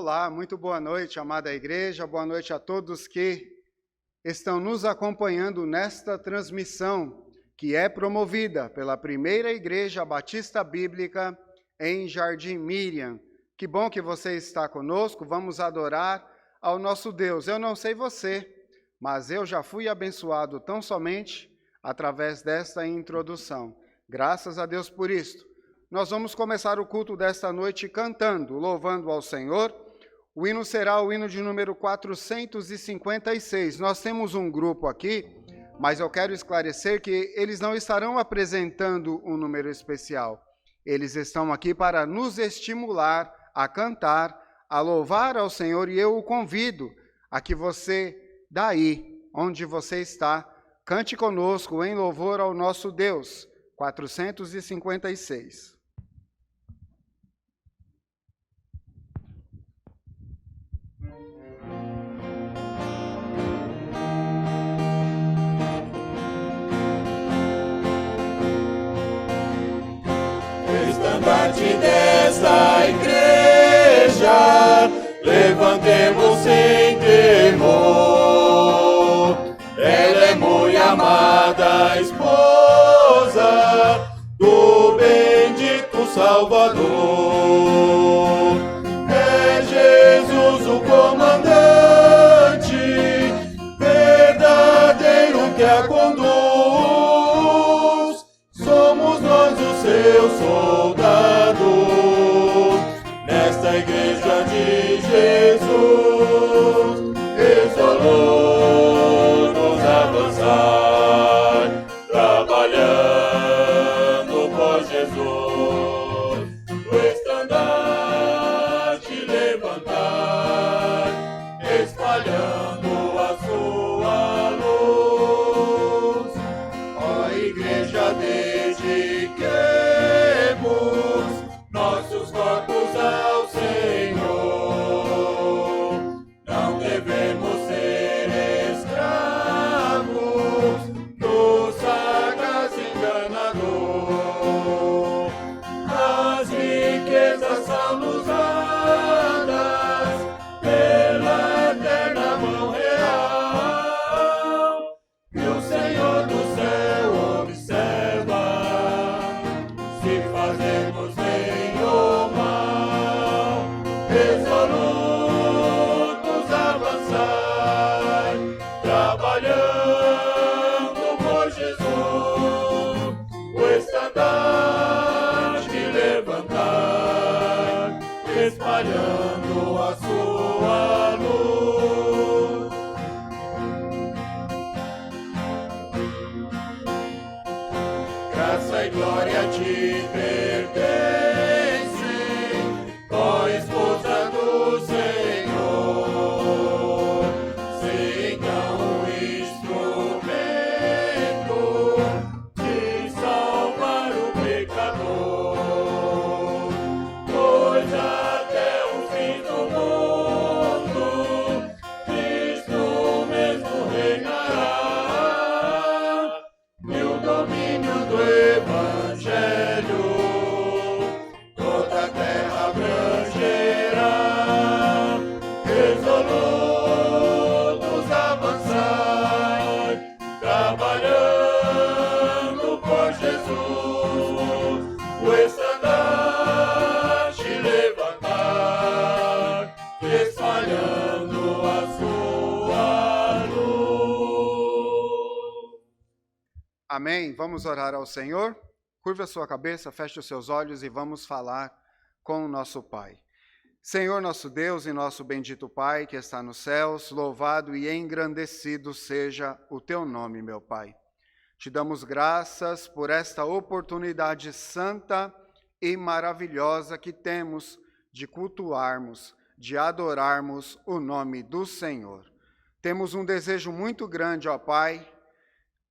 Olá, muito boa noite, amada igreja, boa noite a todos que estão nos acompanhando nesta transmissão que é promovida pela primeira igreja batista bíblica em Jardim Miriam. Que bom que você está conosco, vamos adorar ao nosso Deus. Eu não sei você, mas eu já fui abençoado tão somente através desta introdução. Graças a Deus por isto. Nós vamos começar o culto desta noite cantando, louvando ao Senhor. O hino será o hino de número 456. Nós temos um grupo aqui, mas eu quero esclarecer que eles não estarão apresentando um número especial. Eles estão aqui para nos estimular a cantar, a louvar ao Senhor, e eu o convido a que você, daí onde você está, cante conosco em louvor ao nosso Deus. 456. Estandarte desta igreja, levantemos sem temor. Ela é muito amada esposa do bendito Salvador. É Jesus o comandante, verdadeiro que a conduz. Somos nós os seus soldados, nesta igreja de Jesus. Resolamos avançar, trabalhando por Jesus. O estandarte levantar, espalhando a sua luz. Ó igreja, dediquemos nossos corpos ao Senhor. Não devemos ser escravos do sagaz enganador. As riquezas são nos dadas pela eterna mão real, que o Senhor do céu observa se fazemos bem ou mal. Resolutos avançar, trabalhando por Jesus. O estandarte levantar, espalhando a sua luz. Graça e glória te pertencem, ó esposa do Senhor. Se então um instrumento de salvar o pecador, pois até o fim do mundo Cristo mesmo reinará, e o domínio do Evangelho toda a terra abrangerá. Resolutos avançar, trabalhando por Jesus. O estandarte levantar, espalhando a sua luz. Amém? Vamos orar ao Senhor? Curva a sua cabeça, feche os seus olhos e vamos falar com o nosso Pai. Senhor nosso Deus e nosso bendito Pai que está nos céus, louvado e engrandecido seja o teu nome, meu Pai. Te damos graças por esta oportunidade santa e maravilhosa que temos de cultuarmos, de adorarmos o nome do Senhor. Temos um desejo muito grande, ó Pai.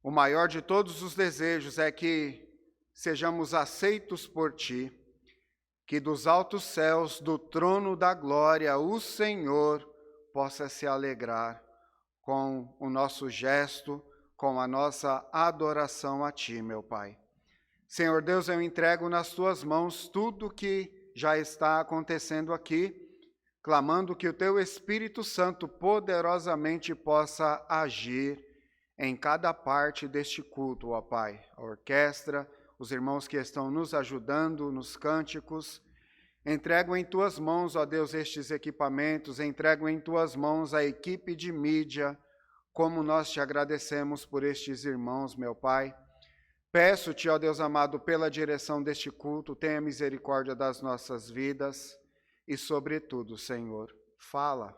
O maior de todos os desejos é que sejamos aceitos por Ti, que dos altos céus, do trono da glória, o Senhor possa se alegrar com o nosso gesto, com a nossa adoração a Ti, meu Pai. Senhor Deus, eu entrego nas Tuas mãos tudo que já está acontecendo aqui, clamando que o teu Espírito Santo poderosamente possa agir em cada parte deste culto, ó Pai. A orquestra, os irmãos que estão nos ajudando nos cânticos. Entrego em tuas mãos, ó Deus, estes equipamentos, entrego em tuas mãos a equipe de mídia, como nós te agradecemos por estes irmãos, meu Pai. Peço-te, ó Deus amado, pela direção deste culto, tenha misericórdia das nossas vidas e, sobretudo, Senhor, fala.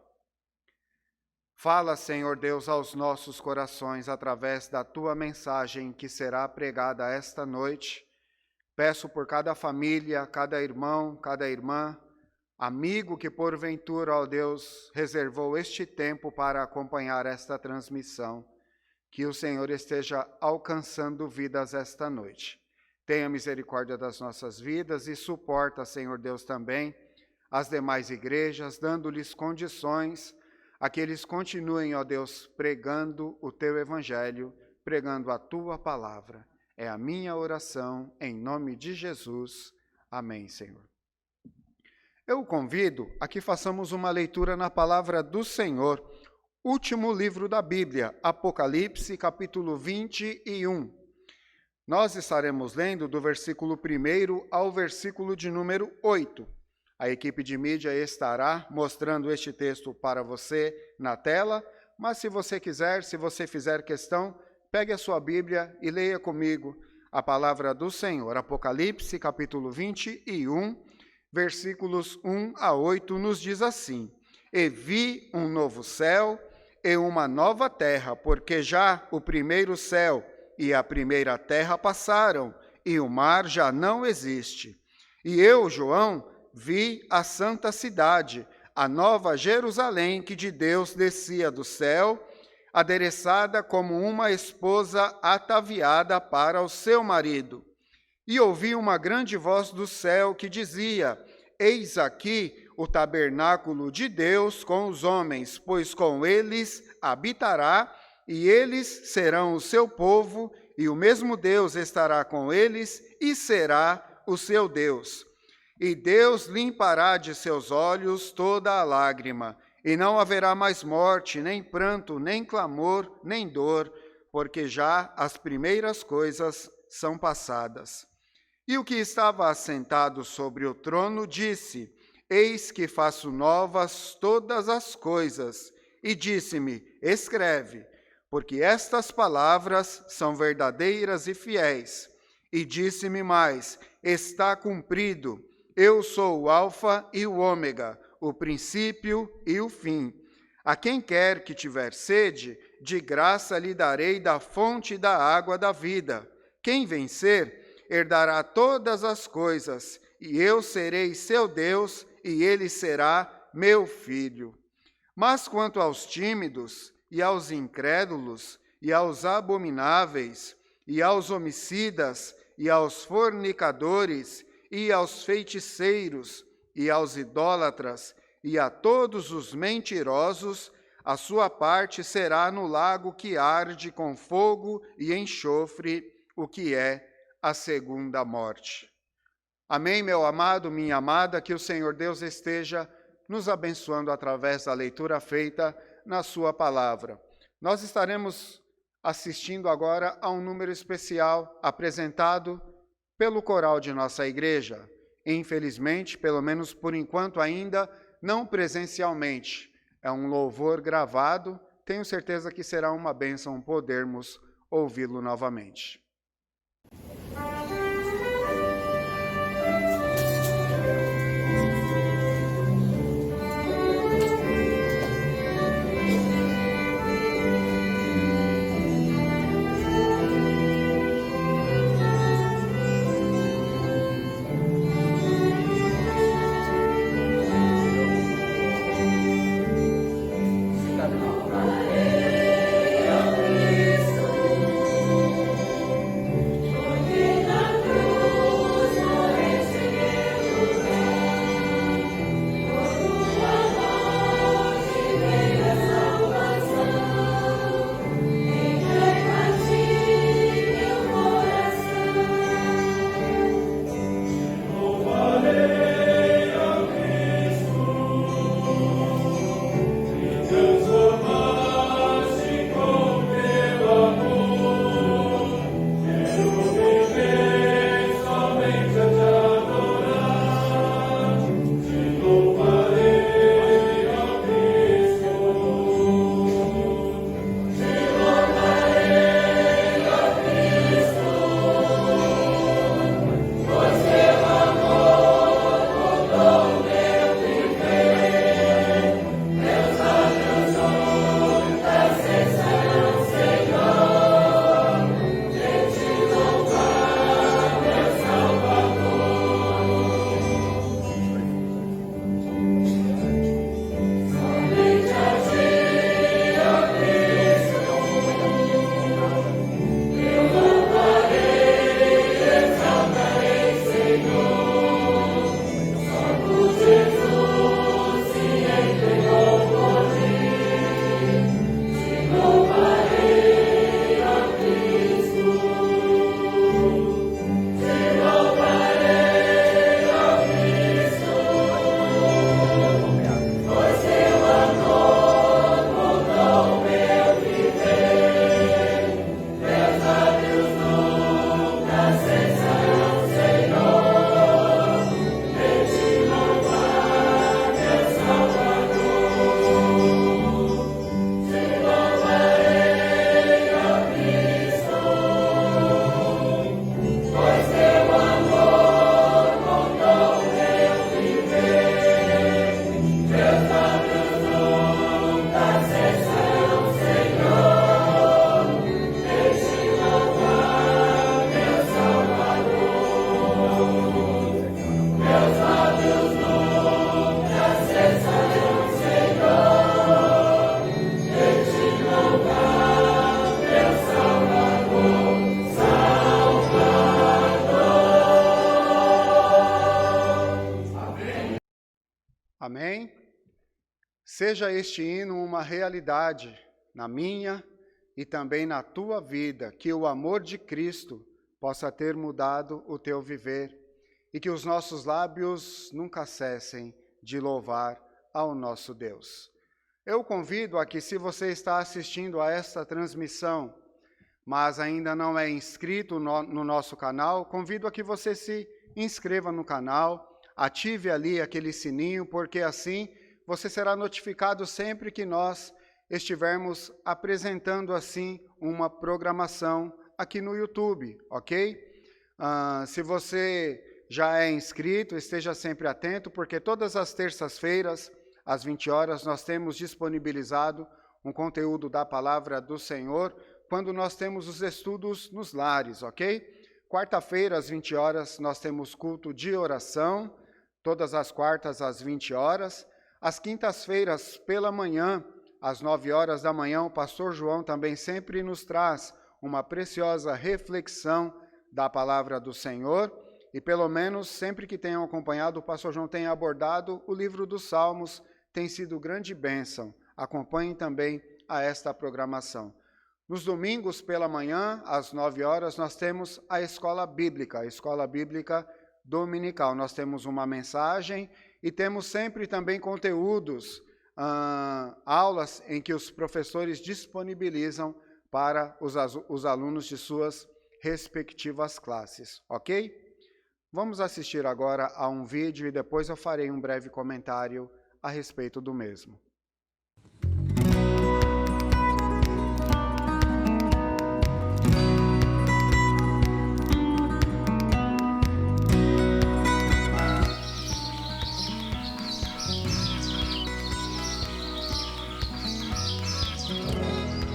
Fala, Senhor Deus, aos nossos corações através da tua mensagem que será pregada esta noite. Peço por cada família, cada irmão, cada irmã, amigo que porventura, ó Deus, reservou este tempo para acompanhar esta transmissão, que o Senhor esteja alcançando vidas esta noite. Tenha misericórdia das nossas vidas e suporta, Senhor Deus, também as demais igrejas, dando-lhes condições a que eles continuem, ó Deus, pregando o teu evangelho, pregando a tua palavra. É a minha oração, em nome de Jesus. Amém, Senhor. Eu o convido a que façamos uma leitura na palavra do Senhor, último livro da Bíblia, Apocalipse, capítulo 21. Nós estaremos lendo do versículo 1 ao versículo de número 8. A equipe de mídia estará mostrando este texto para você na tela, mas se você quiser, se você fizer questão, pegue a sua Bíblia e leia comigo a palavra do Senhor. Apocalipse, capítulo 21, versículos 1 a 8, nos diz assim: E vi um novo céu e uma nova terra, porque já o primeiro céu e a primeira terra passaram, e o mar já não existe. E eu, João, vi a santa cidade, a nova Jerusalém, que de Deus descia do céu, adereçada como uma esposa ataviada para o seu marido. E ouvi uma grande voz do céu que dizia: Eis aqui o tabernáculo de Deus com os homens, pois com eles habitará, e eles serão o seu povo, e o mesmo Deus estará com eles, e será o seu Deus. E Deus limpará de seus olhos toda a lágrima, e não haverá mais morte, nem pranto, nem clamor, nem dor, porque já as primeiras coisas são passadas. E o que estava assentado sobre o trono disse: Eis que faço novas todas as coisas. E disse-me: Escreve, porque estas palavras são verdadeiras e fiéis. E disse-me mais: Está cumprido. Eu sou o Alfa e o Ômega, o princípio e o fim. A quem quer que tiver sede, de graça lhe darei da fonte da água da vida. Quem vencer, herdará todas as coisas, e eu serei seu Deus, e ele será meu filho. Mas quanto aos tímidos, e aos incrédulos, e aos abomináveis, e aos homicidas, e aos fornicadores, e aos feiticeiros, e aos idólatras, e a todos os mentirosos, a sua parte será no lago que arde com fogo e enxofre, o que é a segunda morte. Amém, meu amado, minha amada, que o Senhor Deus esteja nos abençoando através da leitura feita na sua palavra. Nós estaremos assistindo agora a um número especial apresentado pelo coral de nossa igreja. Infelizmente, pelo menos por enquanto ainda, não presencialmente. É um louvor gravado, tenho certeza que será uma bênção podermos ouvi-lo novamente. Seja este hino uma realidade na minha e também na tua vida, que o amor de Cristo possa ter mudado o teu viver e que os nossos lábios nunca cessem de louvar ao nosso Deus. Eu convido a que, se você está assistindo a esta transmissão, mas ainda não é inscrito no nosso canal, convido a que você se inscreva no canal, ative ali aquele sininho, porque assim você será notificado sempre que nós estivermos apresentando assim uma programação aqui no YouTube, ok? Se você já é inscrito, esteja sempre atento, porque todas as terças-feiras, às 20 horas, nós temos disponibilizado um conteúdo da Palavra do Senhor, quando nós temos os estudos nos lares, ok? Quarta-feira, às 20 horas, nós temos culto de oração, todas as quartas, às 20 horas. Às quintas-feiras, pela manhã, às 9 horas da manhã, o pastor João também sempre nos traz uma preciosa reflexão da Palavra do Senhor, e pelo menos sempre que tenham acompanhado, o pastor João tem abordado o livro dos Salmos, tem sido grande bênção. Acompanhem também a esta programação. Nos domingos, pela manhã, às 9 horas, nós temos a Escola Bíblica Dominical. Nós temos uma mensagem e temos sempre também conteúdos, aulas em que os professores disponibilizam para os alunos de suas respectivas classes, ok? Vamos assistir agora a um vídeo e depois eu farei um breve comentário a respeito do mesmo.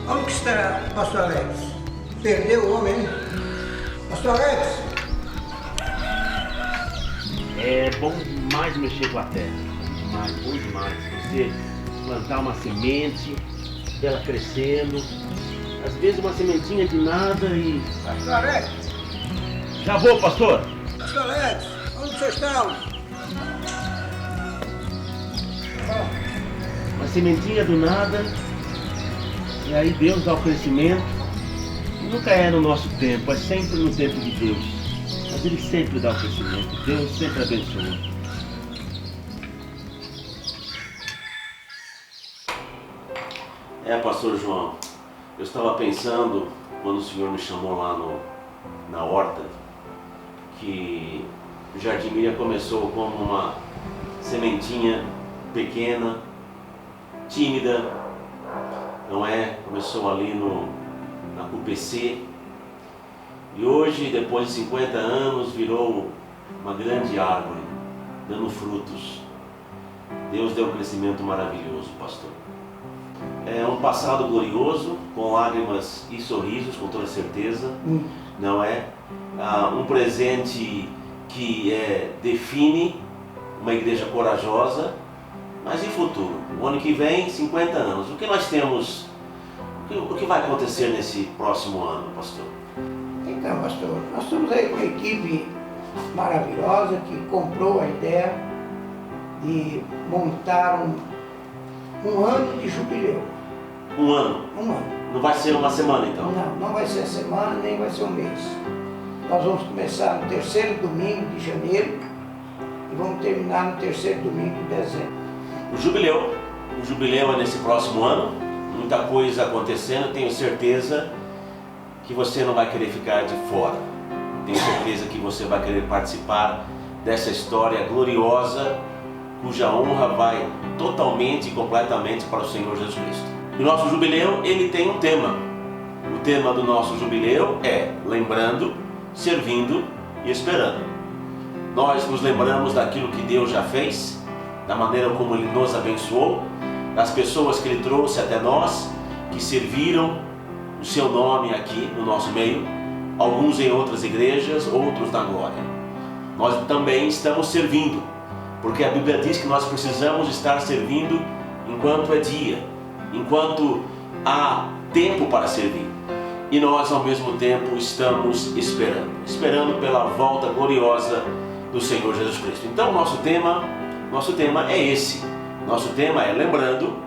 Onde que está o pastor Alex? Perdeu o homem, hein? Pastor Alex? É bom demais mexer com a terra. Bom demais. Você plantar uma semente, ela crescendo. Às vezes uma sementinha de nada e... Pastor Alex? Já vou, pastor! Pastor Alex, onde você está? Uma sementinha do nada, e aí Deus dá o crescimento. E nunca é no nosso tempo, é sempre no tempo de Deus. Mas Ele sempre dá o crescimento, Deus sempre abençoa. Pastor João, eu estava pensando, quando o Senhor me chamou lá na horta, que o Jardim Miriam começou como uma sementinha pequena, tímida, não é? Começou ali na CUPC, e hoje, depois de 50 anos, virou uma grande árvore, dando frutos. Deus deu um crescimento maravilhoso, pastor. É um passado glorioso, com lágrimas e sorrisos, com toda certeza, não é? Um presente que define uma igreja corajosa, mas e futuro? O ano que vem, 50 anos. O que nós temos, o que vai acontecer nesse próximo ano, pastor? Então, pastor, nós temos aí uma equipe maravilhosa que comprou a ideia de montar um ano de jubileu. Um ano? Um ano. Não vai ser uma semana, então? Não vai ser a semana, nem vai ser um mês. Nós vamos começar no terceiro domingo de janeiro e vamos terminar no terceiro domingo de dezembro. O jubileu é nesse próximo ano, muita coisa acontecendo, tenho certeza que você não vai querer ficar de fora. Tenho certeza que você vai querer participar dessa história gloriosa, cuja honra vai totalmente e completamente para o Senhor Jesus Cristo. E o nosso jubileu, ele tem um tema. O tema do nosso jubileu é lembrando, servindo e esperando. Nós nos lembramos daquilo que Deus já fez, da maneira como Ele nos abençoou, das pessoas que Ele trouxe até nós, que serviram o Seu nome aqui no nosso meio, alguns em outras igrejas, outros na glória. Nós também estamos servindo, porque a Bíblia diz que nós precisamos estar servindo enquanto é dia, enquanto há tempo para servir. E nós ao mesmo tempo estamos esperando pela volta gloriosa do Senhor Jesus Cristo. Então nosso tema é esse, Nosso tema é lembrando,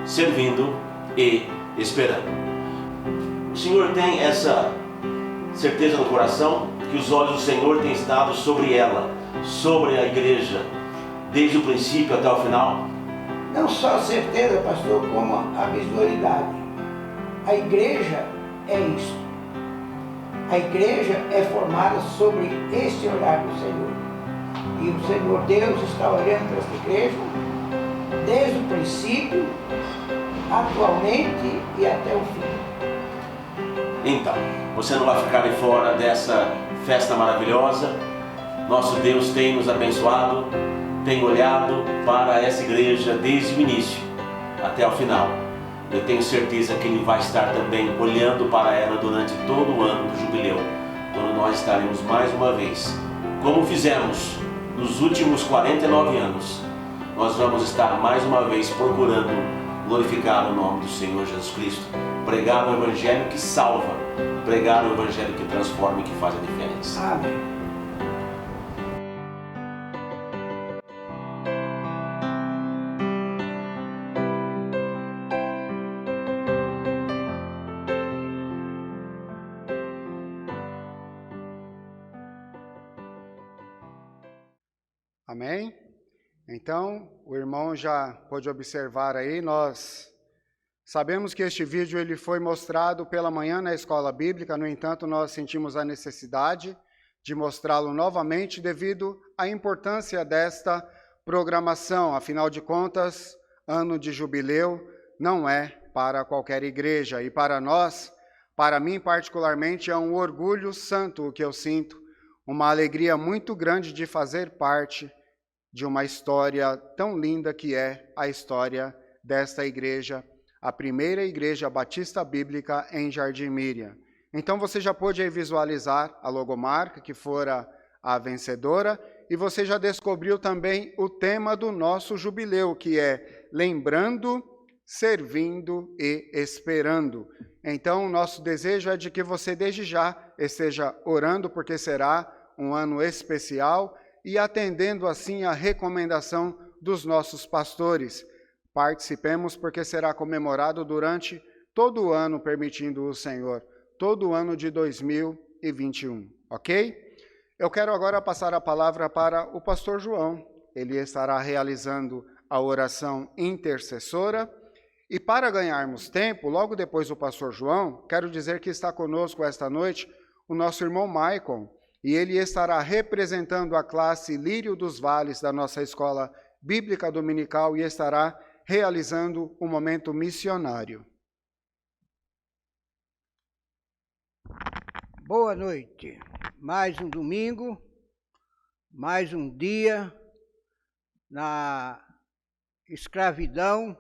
servindo e esperando. O Senhor tem essa certeza no coração que os olhos do Senhor têm estado sobre ela, sobre a igreja, desde o princípio até o final? Não só a certeza, pastor, como a visualidade. A igreja é isso. A igreja é formada sobre esse olhar do Senhor. E o Senhor Deus está olhando para essa igreja desde o princípio, atualmente e até o fim. Então, você não vai ficar de fora dessa festa maravilhosa. Nosso Deus tem nos abençoado, tem olhado para essa igreja desde o início até o final. Eu tenho certeza que Ele vai estar também olhando para ela durante todo o ano do jubileu, quando nós estaremos mais uma vez, como fizemos nos últimos 49 anos, nós vamos estar mais uma vez procurando glorificar o nome do Senhor Jesus Cristo, pregar o Evangelho que salva, pregar o Evangelho que transforma e que faz a diferença. Amém. Amém? Então, o irmão já pôde observar aí, nós sabemos que este vídeo ele foi mostrado pela manhã na escola bíblica, no entanto, nós sentimos a necessidade de mostrá-lo novamente devido à importância desta programação. Afinal de contas, ano de jubileu não é para qualquer igreja e para nós, para mim particularmente, é um orgulho santo o que eu sinto, uma alegria muito grande de fazer parte de uma história tão linda que é a história desta igreja, a primeira igreja batista bíblica em Jardim Miriam. Então você já pôde aí visualizar a logomarca, que fora a vencedora, e você já descobriu também o tema do nosso jubileu, que é lembrando, servindo e esperando. Então, o nosso desejo é de que você desde já esteja orando, porque será um ano especial, e atendendo assim a recomendação dos nossos pastores. Participemos porque será comemorado durante todo o ano, permitindo o Senhor, todo o ano de 2021, ok? Eu quero agora passar a palavra para o pastor João. Ele estará realizando a oração intercessora. E para ganharmos tempo, logo depois do pastor João, quero dizer que está conosco esta noite o nosso irmão Maicon, e ele estará representando a classe Lírio dos Vales da nossa escola bíblica dominical e estará realizando um momento missionário. Boa noite. Mais um domingo, mais um dia na escravidão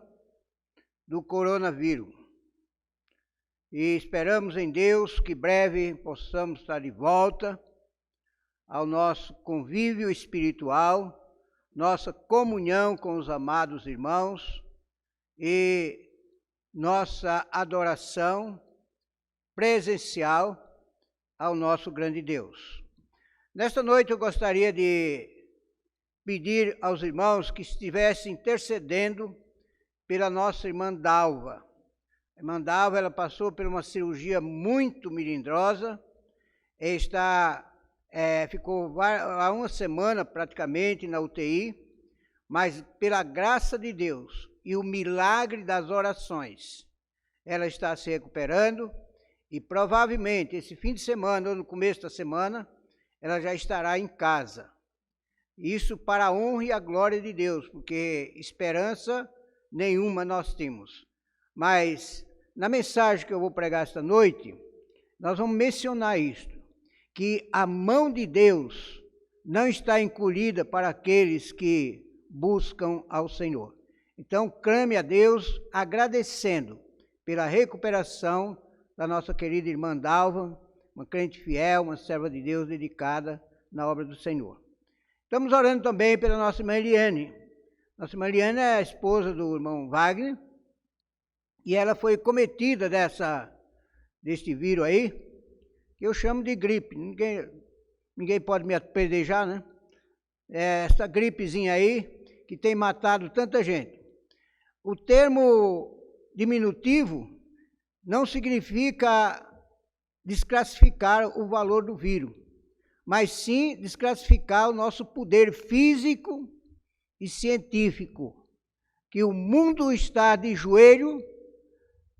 do coronavírus. E esperamos em Deus que breve possamos estar de volta ao nosso convívio espiritual, nossa comunhão com os amados irmãos e nossa adoração presencial ao nosso grande Deus. Nesta noite eu gostaria de pedir aos irmãos que estivessem intercedendo pela nossa irmã Dalva. A irmã Dalva, ela passou por uma cirurgia muito melindrosa, ficou há uma semana praticamente na UTI, mas pela graça de Deus e o milagre das orações, ela está se recuperando e provavelmente esse fim de semana ou no começo da semana, ela já estará em casa. Isso para a honra e a glória de Deus, porque esperança nenhuma nós temos. Mas na mensagem que eu vou pregar esta noite, nós vamos mencionar isto, que a mão de Deus não está encolhida para aqueles que buscam ao Senhor. Então, clame a Deus agradecendo pela recuperação da nossa querida irmã Dalva, uma crente fiel, uma serva de Deus dedicada na obra do Senhor. Estamos orando também pela nossa irmã Eliane. Nossa irmã Eliane é a esposa do irmão Wagner, e ela foi cometida deste vírus aí, que eu chamo de gripe. Ninguém pode me apedrejar, né? Essa gripezinha aí, que tem matado tanta gente. O termo diminutivo não significa desclassificar o valor do vírus, mas sim desclassificar o nosso poder físico e científico, que o mundo está de joelho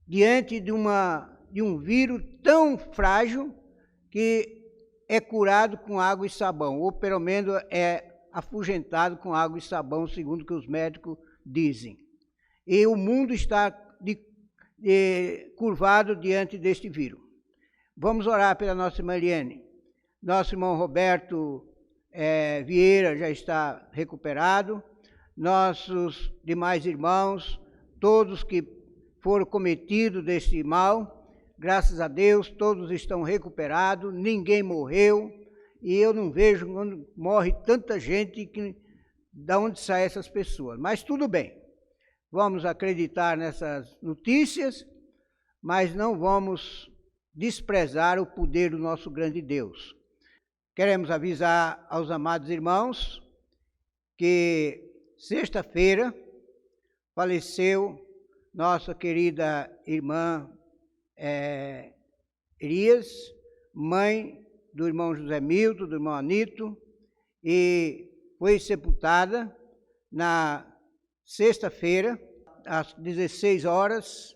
diante de um vírus tão frágil que é curado com água e sabão, ou pelo menos é afugentado com água e sabão, segundo o que os médicos dizem. E o mundo está curvado diante deste vírus. Vamos orar pela nossa irmã Eliane. Nosso irmão Roberto Vieira já está recuperado. Nossos demais irmãos, todos que foram cometidos desse mal, graças a Deus, todos estão recuperados, ninguém morreu, e eu não vejo quando morre tanta gente de onde saem essas pessoas. Mas tudo bem, vamos acreditar nessas notícias, mas não vamos desprezar o poder do nosso grande Deus. Queremos avisar aos amados irmãos que sexta-feira faleceu nossa querida irmã Elias, mãe do irmão José Milton, do irmão Anito, e foi sepultada na sexta-feira, às 16h30.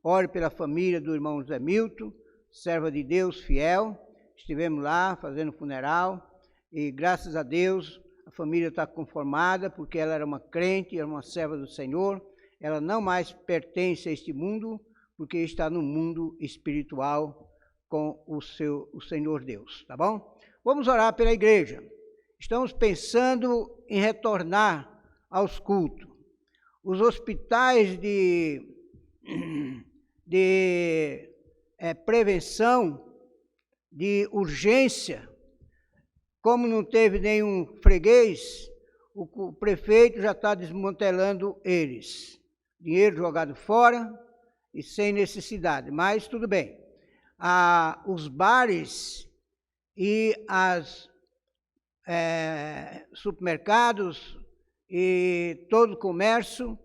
Ore pela família do irmão José Milton, serva de Deus fiel. Estivemos lá fazendo funeral e, graças a Deus, a família está conformada, porque ela era uma crente, era uma serva do Senhor. Ela não mais pertence a este mundo, porque está no mundo espiritual com o Senhor Deus, tá bom? Vamos orar pela igreja. Estamos pensando em retornar aos cultos. Os hospitais de prevenção, de urgência, como não teve nenhum freguês, o prefeito já está desmantelando eles. Dinheiro jogado fora e sem necessidade, mas tudo bem. Os bares e supermercados e todo o comércio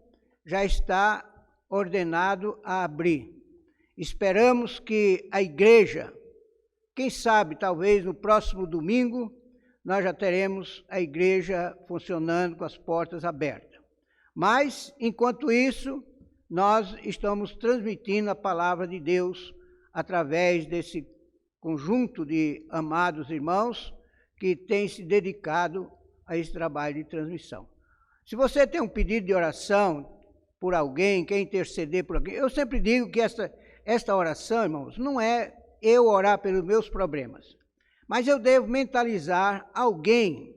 já está ordenado a abrir. Esperamos que a igreja, quem sabe, talvez no próximo domingo, nós já teremos a igreja funcionando com as portas abertas. Mas, enquanto isso, nós estamos transmitindo a palavra de Deus através desse conjunto de amados irmãos que têm se dedicado a esse trabalho de transmissão. Se você tem um pedido de oração por alguém, quer interceder por alguém, eu sempre digo que esta oração, irmãos, não é eu orar pelos meus problemas, mas eu devo mentalizar alguém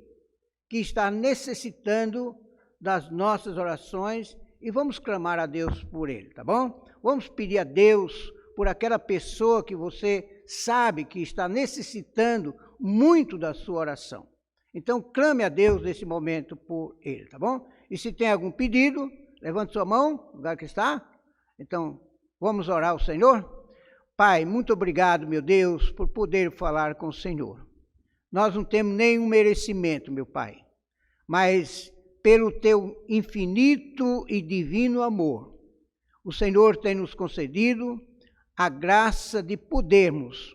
que está necessitando das nossas orações e vamos clamar a Deus por ele, tá bom? Vamos pedir a Deus por aquela pessoa que você sabe que está necessitando muito da sua oração. Então, clame a Deus nesse momento por ele, tá bom? E se tem algum pedido, levante sua mão, no lugar que está. Então, vamos orar ao Senhor? Pai, muito obrigado, meu Deus, por poder falar com o Senhor. Nós não temos nenhum merecimento, meu Pai, mas pelo teu infinito e divino amor, o Senhor tem nos concedido a graça de podermos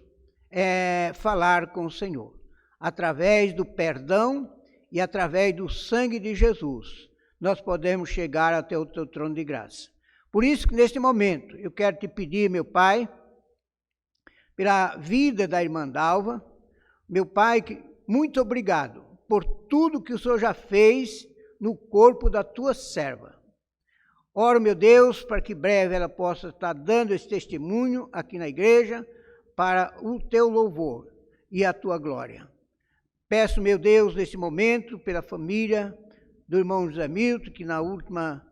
falar com o Senhor, através do perdão e através do sangue de Jesus, nós podemos chegar até o teu trono de graça. Por isso que neste momento eu quero te pedir, meu Pai, pela vida da irmã Dalva, meu Pai, muito obrigado por tudo que o Senhor já fez no corpo da tua serva. Oro, meu Deus, para que breve ela possa estar dando esse testemunho aqui na igreja para o teu louvor e a tua glória. Peço, meu Deus, nesse momento, pela família do irmão José Milton, que na última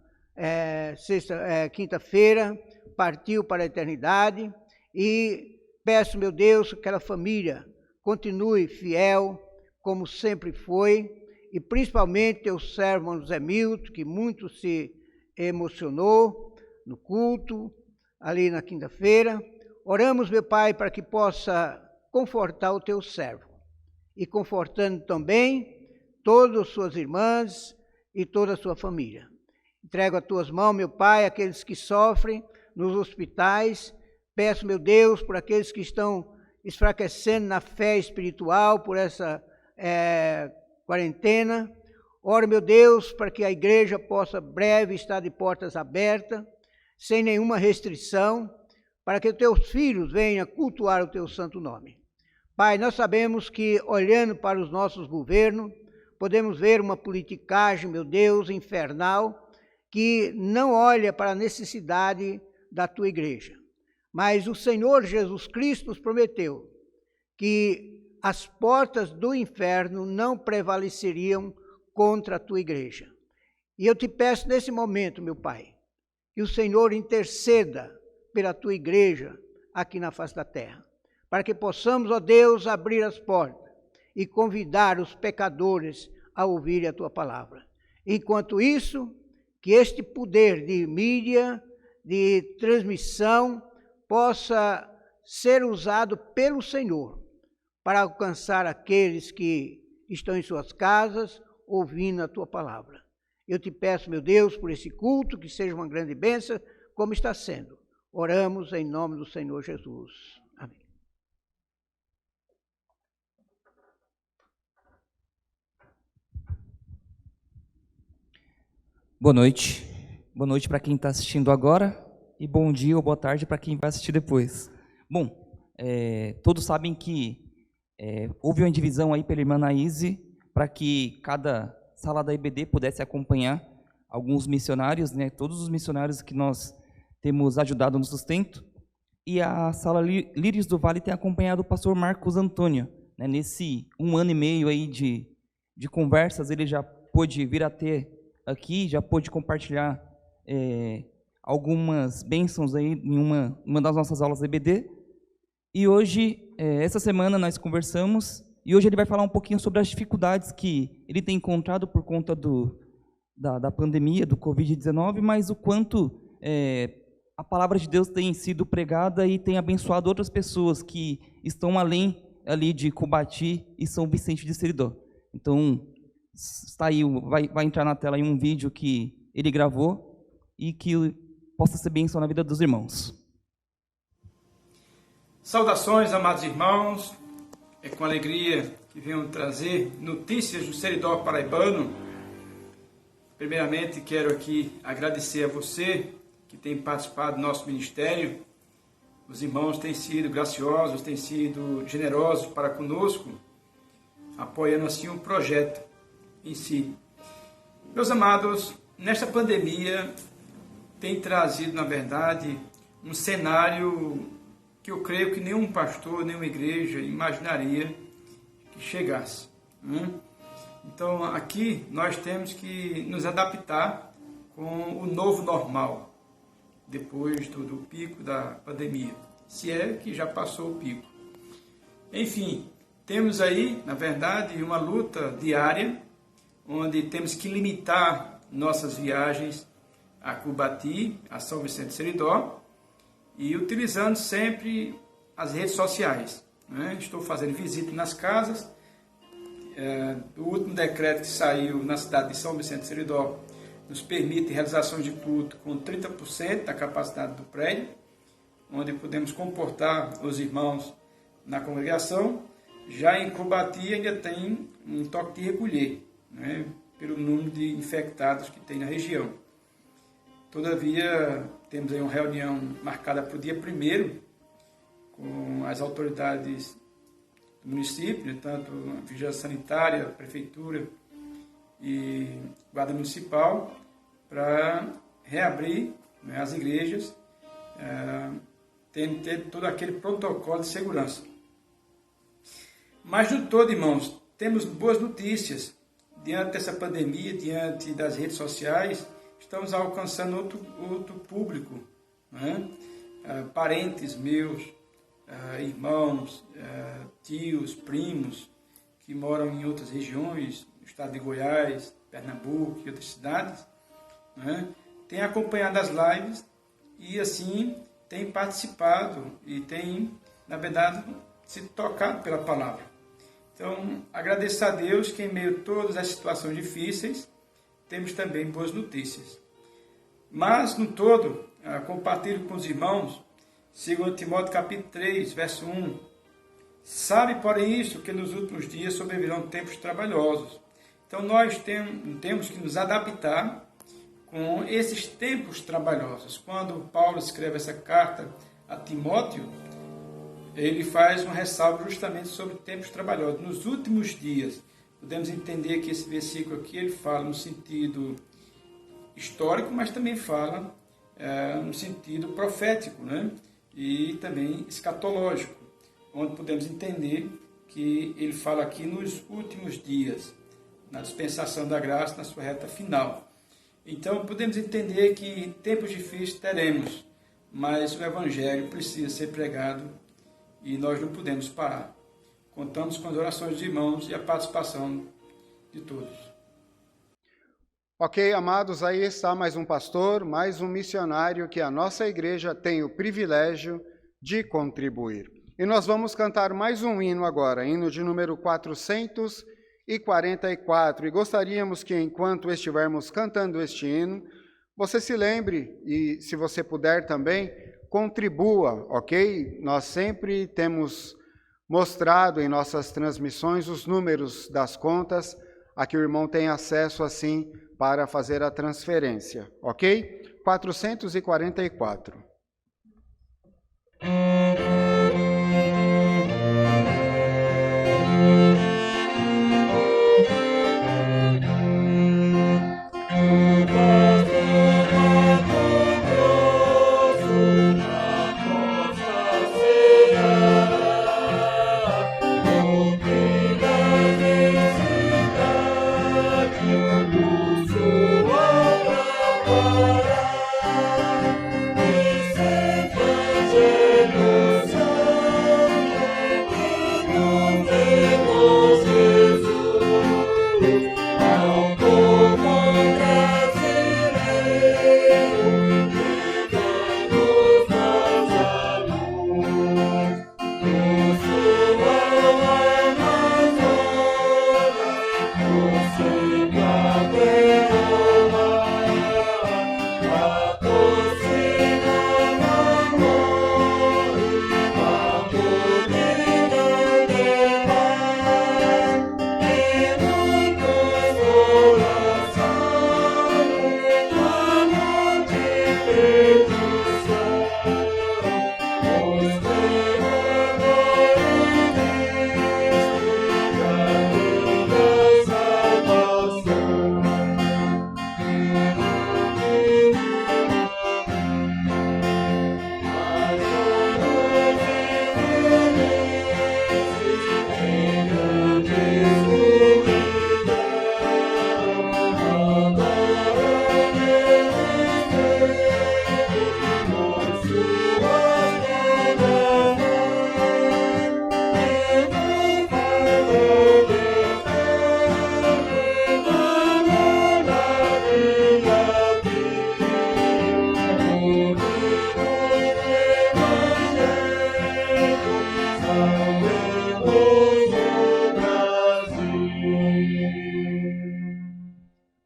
quinta-feira partiu para a eternidade, e peço, meu Deus, que aquela família continue fiel, como sempre foi, e principalmente teu servo José Milton, que muito se emocionou no culto, ali na quinta-feira. Oramos, meu Pai, para que possa confortar o teu servo, e confortando também todas as suas irmãs e toda a sua família. Entrego a tuas mãos, meu Pai, aqueles que sofrem nos hospitais. Peço, meu Deus, por aqueles que estão enfraquecendo na fé espiritual por essa quarentena. Oro, meu Deus, para que a igreja possa breve estar de portas abertas, sem nenhuma restrição, para que os teus filhos venham cultuar o teu santo nome. Pai, nós sabemos que, olhando para os nossos governos, podemos ver uma politicagem, meu Deus, infernal, que não olha para a necessidade da tua igreja. Mas o Senhor Jesus Cristo nos prometeu que as portas do inferno não prevaleceriam contra a tua igreja. E eu te peço nesse momento, meu Pai, que o Senhor interceda pela tua igreja aqui na face da terra, para que possamos, ó Deus, abrir as portas e convidar os pecadores a ouvirem a tua palavra. Enquanto isso, que este poder de mídia, de transmissão, possa ser usado pelo Senhor para alcançar aqueles que estão em suas casas ouvindo a tua palavra. Eu te peço, meu Deus, por esse culto, que seja uma grande bênção, como está sendo. Oramos em nome do Senhor Jesus. Amém. Boa noite. Boa noite para quem está assistindo agora e bom dia ou boa tarde para quem vai assistir depois. Bom, todos sabem que houve uma divisão aí pela irmã Anaíse para que cada sala da IBD pudesse acompanhar alguns missionários, né? Todos os missionários que nós temos ajudado no sustento. E a sala Lírios do Vale tem acompanhado o pastor Marcos Antônio, né? Nesse 1 ano e meio aí de conversas, ele já pôde vir a ter aqui, já pôde compartilhar algumas bênçãos aí em uma das nossas aulas da IBD. E hoje, essa semana, nós conversamos, e hoje ele vai falar um pouquinho sobre as dificuldades que ele tem encontrado por conta da pandemia, do Covid-19, mas o quanto a palavra de Deus tem sido pregada e tem abençoado outras pessoas que estão além ali de Cubati e São Vicente de Seridó. Então, está aí, vai entrar na tela aí um vídeo que ele gravou e que possa ser bênção na vida dos irmãos. Saudações, amados irmãos. É com alegria que venho trazer notícias do Seridó paraibano. Primeiramente, quero aqui agradecer a você que tem participado do nosso ministério. Os irmãos têm sido graciosos, têm sido generosos para conosco, apoiando assim o projeto em si. Meus amados, nesta pandemia tem trazido, na verdade, um cenário que eu creio que nenhum pastor, nenhuma igreja imaginaria que chegasse. Então, aqui nós temos que nos adaptar com o novo normal, depois do pico da pandemia, se é que já passou o pico. Enfim, temos aí, na verdade, uma luta diária, onde temos que limitar nossas viagens a Cubati, a São Vicente de Seridó, e utilizando sempre as redes sociais. Estou fazendo visita nas casas. O último decreto que saiu na cidade de São Vicente de Seridó nos permite realizações de culto com 30% da capacidade do prédio, onde podemos comportar os irmãos na congregação. Já em Cubati ainda tem um toque de recolher, pelo número de infectados que tem na região. Todavia, temos aí uma reunião marcada para o dia 1º, com as autoridades do município, tanto a Vigilância Sanitária, a Prefeitura e Guarda Municipal, para reabrir as igrejas, tendo ter todo aquele protocolo de segurança. Mas, de todo, irmãos, temos boas notícias. Diante dessa pandemia, diante das redes sociais, estamos alcançando outro público, parentes meus, irmãos, tios, primos, que moram em outras regiões, no estado de Goiás, Pernambuco e outras cidades, têm acompanhado as lives e assim têm participado e têm, na verdade, sido tocado pela palavra. Então, agradeço a Deus que em meio a todas as situações difíceis, temos também boas notícias. Mas, no todo, compartilho com os irmãos, 2 Timóteo capítulo 3, verso 1. Sabe, porém, isto, que nos últimos dias sobrevirão tempos trabalhosos. Então, nós temos que nos adaptar com esses tempos trabalhosos. Quando Paulo escreve essa carta a Timóteo, ele faz uma ressalva justamente sobre tempos trabalhosos. Nos últimos dias, podemos entender que esse versículo aqui, ele fala no sentido histórico, mas também fala no sentido profético, né? E também escatológico, onde podemos entender que ele fala aqui nos últimos dias, na dispensação da graça, na sua reta final. Então, podemos entender que tempos difíceis teremos, mas o Evangelho precisa ser pregado e nós não podemos parar. Contamos com as orações dos irmãos e a participação de todos. Ok, amados, aí está mais um pastor, mais um missionário que a nossa igreja tem o privilégio de contribuir. E nós vamos cantar mais um hino agora, hino de número 444. E gostaríamos que, enquanto estivermos cantando este hino, você se lembre, e se você puder também, contribua, ok? Nós sempre temos mostrado em nossas transmissões os números das contas, a que o irmão tem acesso assim para fazer a transferência, ok? 444.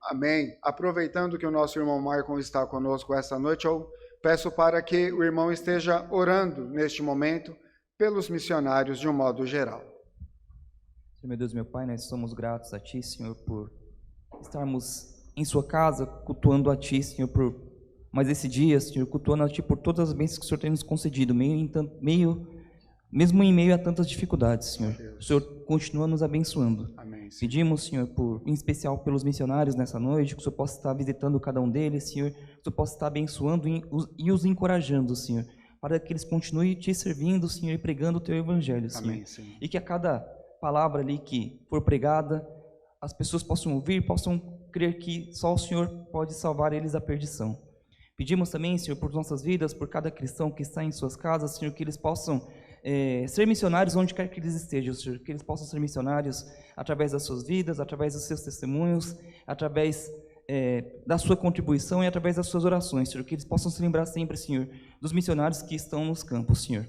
Amém. Aproveitando que o nosso irmão Marcon está conosco esta noite, eu peço para que o irmão esteja orando neste momento pelos missionários de um modo geral. Senhor, meu Deus, meu Pai, nós somos gratos a Ti, Senhor, por estarmos em Sua casa, cultuando a Ti, Senhor, por mais esse dia, Senhor, cultuando a Ti por todas as bênçãos que o Senhor tem nos concedido, mesmo em meio a tantas dificuldades, Senhor. O Senhor continua nos abençoando. Amém, Senhor. Pedimos, Senhor, em especial pelos missionários nessa noite, que o Senhor possa estar visitando cada um deles, Senhor, que o Senhor possa estar abençoando e os encorajando, Senhor, para que eles continuem Te servindo, Senhor, e pregando o Teu Evangelho, Senhor. Amém, Senhor. E que a cada palavra ali que for pregada, as pessoas possam ouvir, possam crer que só o Senhor pode salvar eles da perdição. Pedimos também, Senhor, por nossas vidas, por cada cristão que está em suas casas, Senhor, que eles possam ser missionários onde quer que eles estejam, Senhor, que eles possam ser missionários através das suas vidas, através dos seus testemunhos, através da sua contribuição e através das suas orações, Senhor, que eles possam se lembrar sempre, Senhor, dos missionários que estão nos campos, Senhor.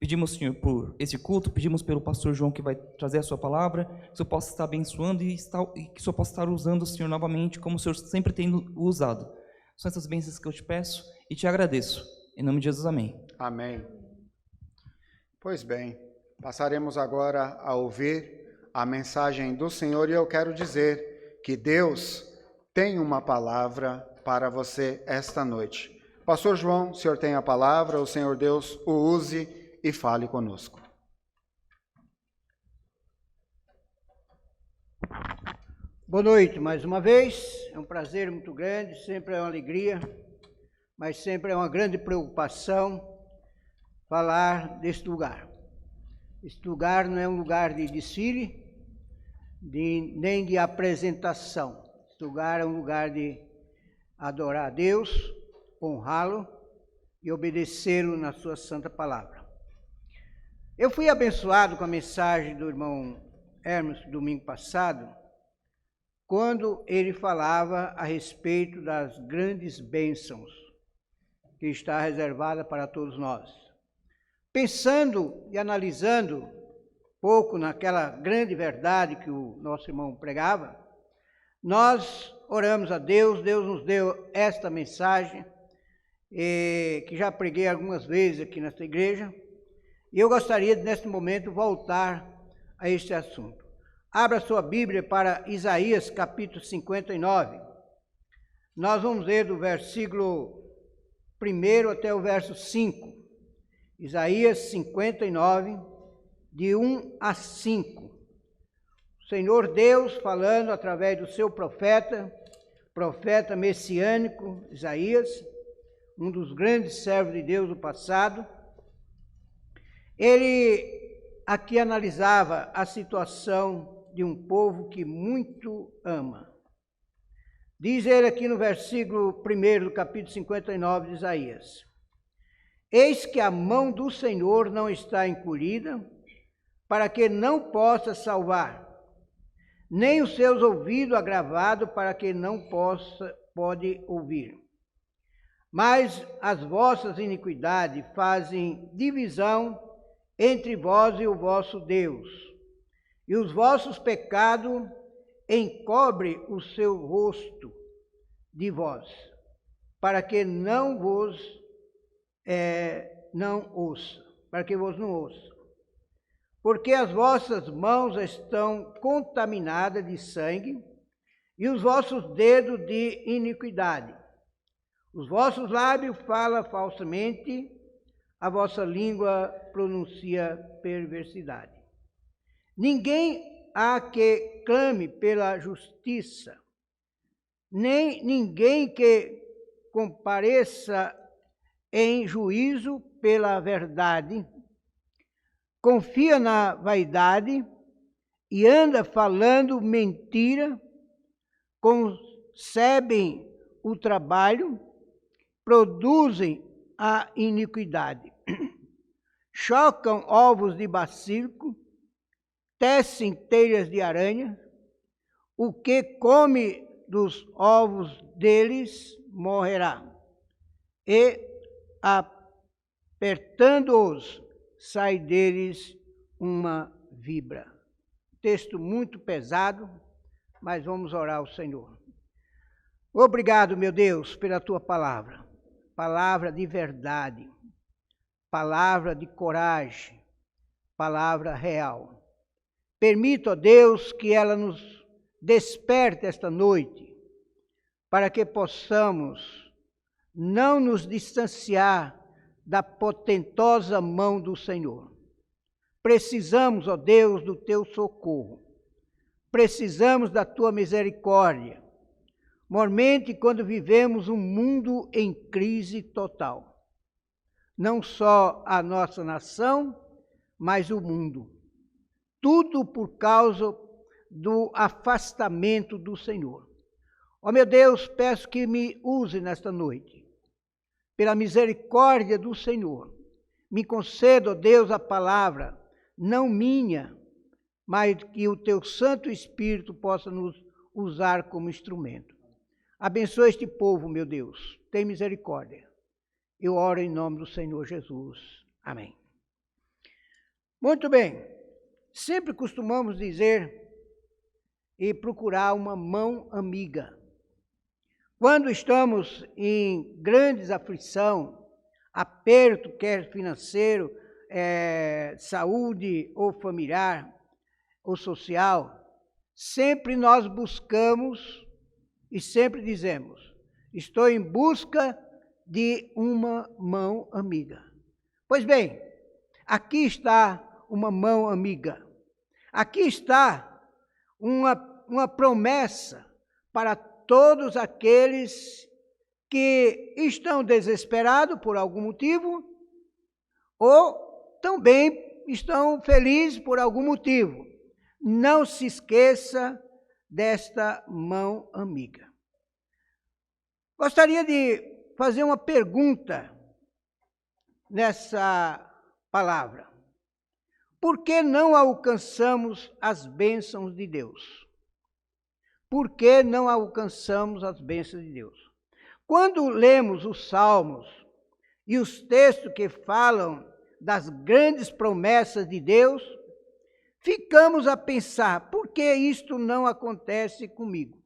Pedimos, Senhor, por esse culto, pedimos pelo pastor João que vai trazer a sua palavra, que o Senhor possa estar abençoando e que o Senhor possa estar usando o Senhor novamente, como o Senhor sempre tem usado. São essas bênçãos que eu te peço e te agradeço. Em nome de Jesus, amém. Amém. Pois bem, passaremos agora a ouvir a mensagem do Senhor e eu quero dizer que Deus tem uma palavra para você esta noite. Pastor João, o senhor tem a palavra, o Senhor Deus o use e fale conosco. Boa noite mais uma vez, é um prazer muito grande, sempre é uma alegria, mas sempre é uma grande preocupação falar deste lugar. Este lugar não é um lugar de desfile, nem de apresentação. Este lugar é um lugar de adorar a Deus, honrá-lo e obedecê-lo na sua santa palavra. Eu fui abençoado com a mensagem do irmão Hermes domingo passado, quando ele falava a respeito das grandes bênçãos que está reservada para todos nós. Pensando e analisando pouco naquela grande verdade que o nosso irmão pregava, nós oramos a Deus, Deus nos deu esta mensagem, que já preguei algumas vezes aqui nesta igreja, e eu gostaria, neste momento, voltar a este assunto. Abra sua Bíblia para Isaías, capítulo 59. Nós vamos ler do versículo 1 até o verso 5. Isaías 59, de 1 a 5. O Senhor Deus falando através do seu profeta messiânico, Isaías, um dos grandes servos de Deus do passado. Ele aqui analisava a situação de um povo que muito ama. Diz ele aqui no versículo 1 do capítulo 59 de Isaías: Eis que a mão do Senhor não está encolhida, para que não possa salvar, nem os seus ouvidos agravados, para que não pode ouvir. Mas as vossas iniquidades fazem divisão entre vós e o vosso Deus, e os vossos pecados encobre o seu rosto de vós, para que não vos não ouça. Porque as vossas mãos estão contaminadas de sangue, e os vossos dedos de iniquidade. Os vossos lábios falam falsamente, a vossa língua pronuncia perversidade. Ninguém há que clame pela justiça, nem ninguém que compareça em juízo pela verdade. Confia na vaidade e anda falando mentira, concebem o trabalho, produzem a iniquidade. Chocam ovos de bacilco, tecem teias de aranha. O que come dos ovos deles morrerá, e apertando-os sai deles uma vibra. Texto muito pesado, mas vamos orar ao Senhor. Obrigado, meu Deus, pela tua palavra. Palavra de verdade, palavra de coragem, palavra real. Permita, ó Deus, que ela nos desperte esta noite, para que possamos não nos distanciar da potentosa mão do Senhor. Precisamos, ó Deus, do teu socorro. Precisamos da tua misericórdia. Mormente quando vivemos um mundo em crise total. Não só a nossa nação, mas o mundo. Tudo por causa do afastamento do Senhor. Ó meu Deus, peço que me use nesta noite. Pela misericórdia do Senhor, me conceda, ó Deus, a palavra, não minha, mas que o teu Santo Espírito possa nos usar como instrumento. Abençoa este povo, meu Deus, tem misericórdia. Eu oro em nome do Senhor Jesus. Amém. Muito bem. Sempre costumamos dizer e procurar uma mão amiga. Quando estamos em grandes aflição, aperto, quer financeiro, saúde ou familiar ou social, sempre nós buscamos e sempre dizemos: estou em busca de uma mão amiga. Pois bem, aqui está uma mão amiga. Aqui está uma promessa para todos aqueles que estão desesperados por algum motivo ou também estão felizes por algum motivo. Não se esqueça desta mão amiga. Gostaria de fazer uma pergunta nessa palavra. Por que não alcançamos as bênçãos de Deus? Por que não alcançamos as bênçãos de Deus? Quando lemos os Salmos e os textos que falam das grandes promessas de Deus, ficamos a pensar: por que isto não acontece comigo?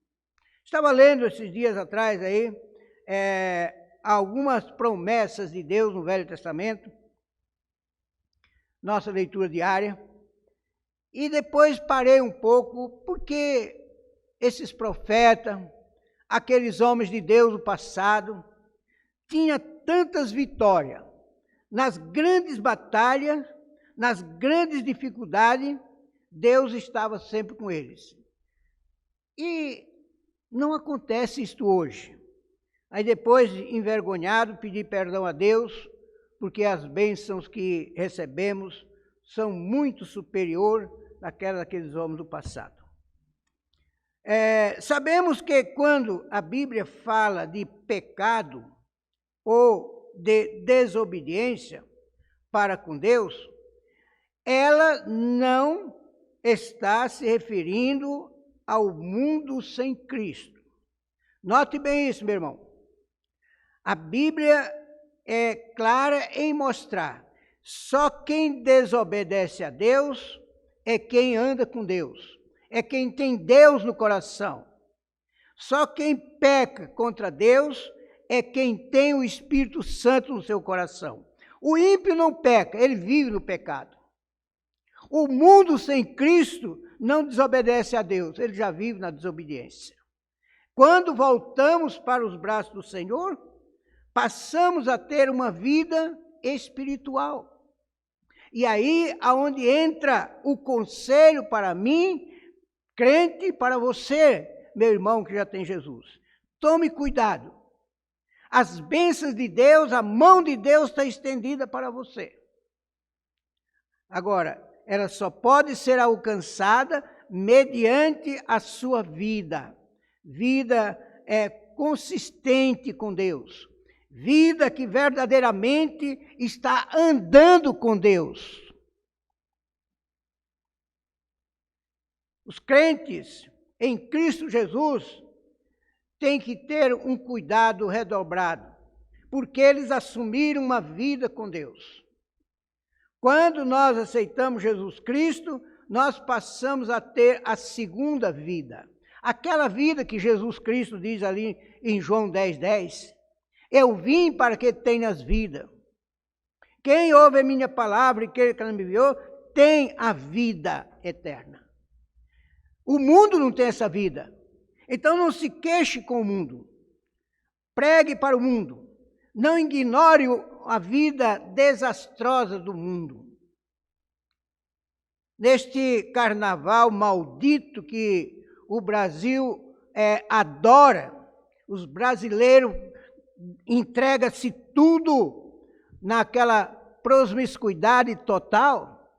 Estava lendo esses dias atrás aí algumas promessas de Deus no Velho Testamento, nossa leitura diária, e depois parei um pouco, porque esses profetas, aqueles homens de Deus do passado, tinham tantas vitórias nas grandes batalhas, nas grandes dificuldades, Deus estava sempre com eles. E não acontece isto hoje. Aí depois, envergonhado, pedi perdão a Deus, porque as bênçãos que recebemos são muito superiores daqueles homens do passado. Sabemos que quando a Bíblia fala de pecado ou de desobediência para com Deus, ela não está se referindo ao mundo sem Cristo. Note bem isso, meu irmão. A Bíblia é clara em mostrar: só quem desobedece a Deus é quem anda com Deus, é quem tem Deus no coração. Só quem peca contra Deus é quem tem o Espírito Santo no seu coração. O ímpio não peca, ele vive no pecado. O mundo sem Cristo não desobedece a Deus, ele já vive na desobediência. Quando voltamos para os braços do Senhor, passamos a ter uma vida espiritual. E aí aonde entra o conselho para mim, crente, para você, meu irmão que já tem Jesus. Tome cuidado. As bênçãos de Deus, a mão de Deus está estendida para você. Agora, ela só pode ser alcançada mediante a sua vida. Vida consistente com Deus. Vida que verdadeiramente está andando com Deus. Os crentes em Cristo Jesus têm que ter um cuidado redobrado, porque eles assumiram uma vida com Deus. Quando nós aceitamos Jesus Cristo, nós passamos a ter a segunda vida. Aquela vida que Jesus Cristo diz ali em João 10:10. Eu vim para que tenhas vida. Quem ouve a minha palavra e quer que ela me enviou, tem a vida eterna. O mundo não tem essa vida. Então não se queixe com o mundo. Pregue para o mundo. Não ignore a vida desastrosa do mundo. Neste carnaval maldito que o Brasil adora, os brasileiros entregam-se tudo naquela promiscuidade total.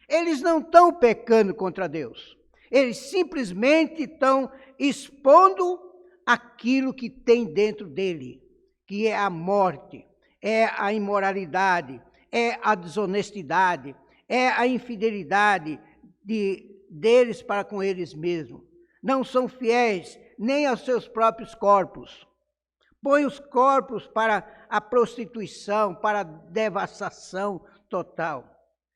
Eles não estão pecando contra Deus. Eles simplesmente estão expondo aquilo que tem dentro dele, que é a morte, é a imoralidade, é a desonestidade, é a infidelidade deles para com eles mesmos. Não são fiéis nem aos seus próprios corpos. Põe os corpos para a prostituição, para a devassação total.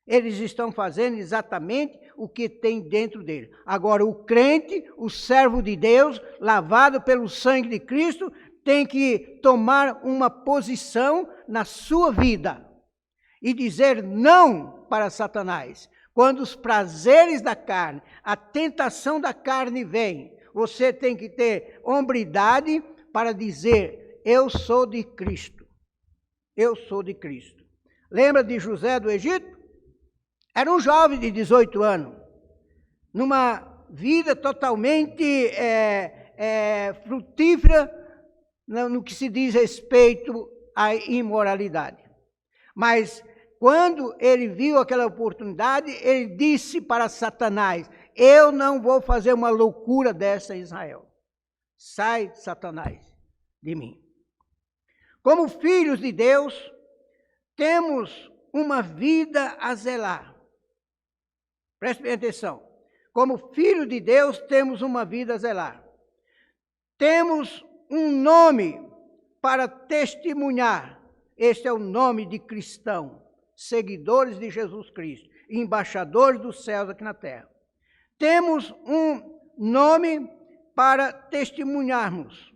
Eles estão fazendo exatamente o que tem dentro dele. Agora, o crente, o servo de Deus, lavado pelo sangue de Cristo, tem que tomar uma posição na sua vida e dizer não para Satanás. Quando os prazeres da carne, a tentação da carne vem, você tem que ter hombridade para dizer: eu sou de Cristo. Eu sou de Cristo. Lembra de José do Egito? Era um jovem de 18 anos, numa vida totalmente frutífera no que se diz respeito à imoralidade. Mas quando ele viu aquela oportunidade, ele disse para Satanás: eu não vou fazer uma loucura dessa em Israel. Sai, Satanás, de mim. Como filhos de Deus, temos uma vida a zelar. Preste bem atenção. Como filho de Deus, temos uma vida a zelar. Temos um nome para testemunhar. Este é o nome de cristão, seguidores de Jesus Cristo, embaixadores dos céus aqui na terra. Temos um nome para testemunharmos.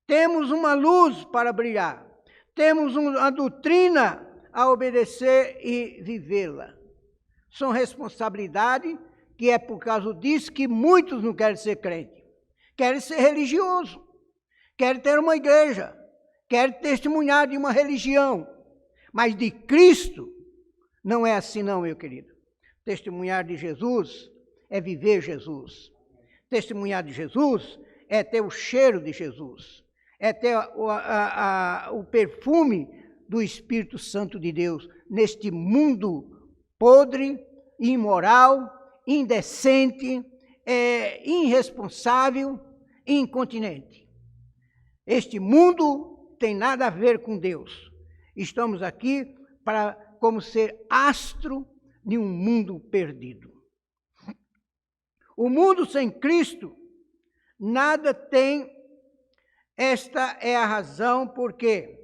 Temos uma luz para brilhar. Temos uma doutrina a obedecer e vivê-la. São responsabilidade que é por causa disso que muitos não querem ser crente. Querem ser religioso. Querem ter uma igreja. Querem testemunhar de uma religião. Mas de Cristo não é assim não, meu querido. Testemunhar de Jesus é viver Jesus. Testemunhar de Jesus é ter o cheiro de Jesus. É ter o perfume do Espírito Santo de Deus neste mundo podre, imoral, indecente, irresponsável, incontinente. Este mundo tem nada a ver com Deus. Estamos aqui para como ser astro de um mundo perdido. O mundo sem Cristo nada tem. Esta é a razão porque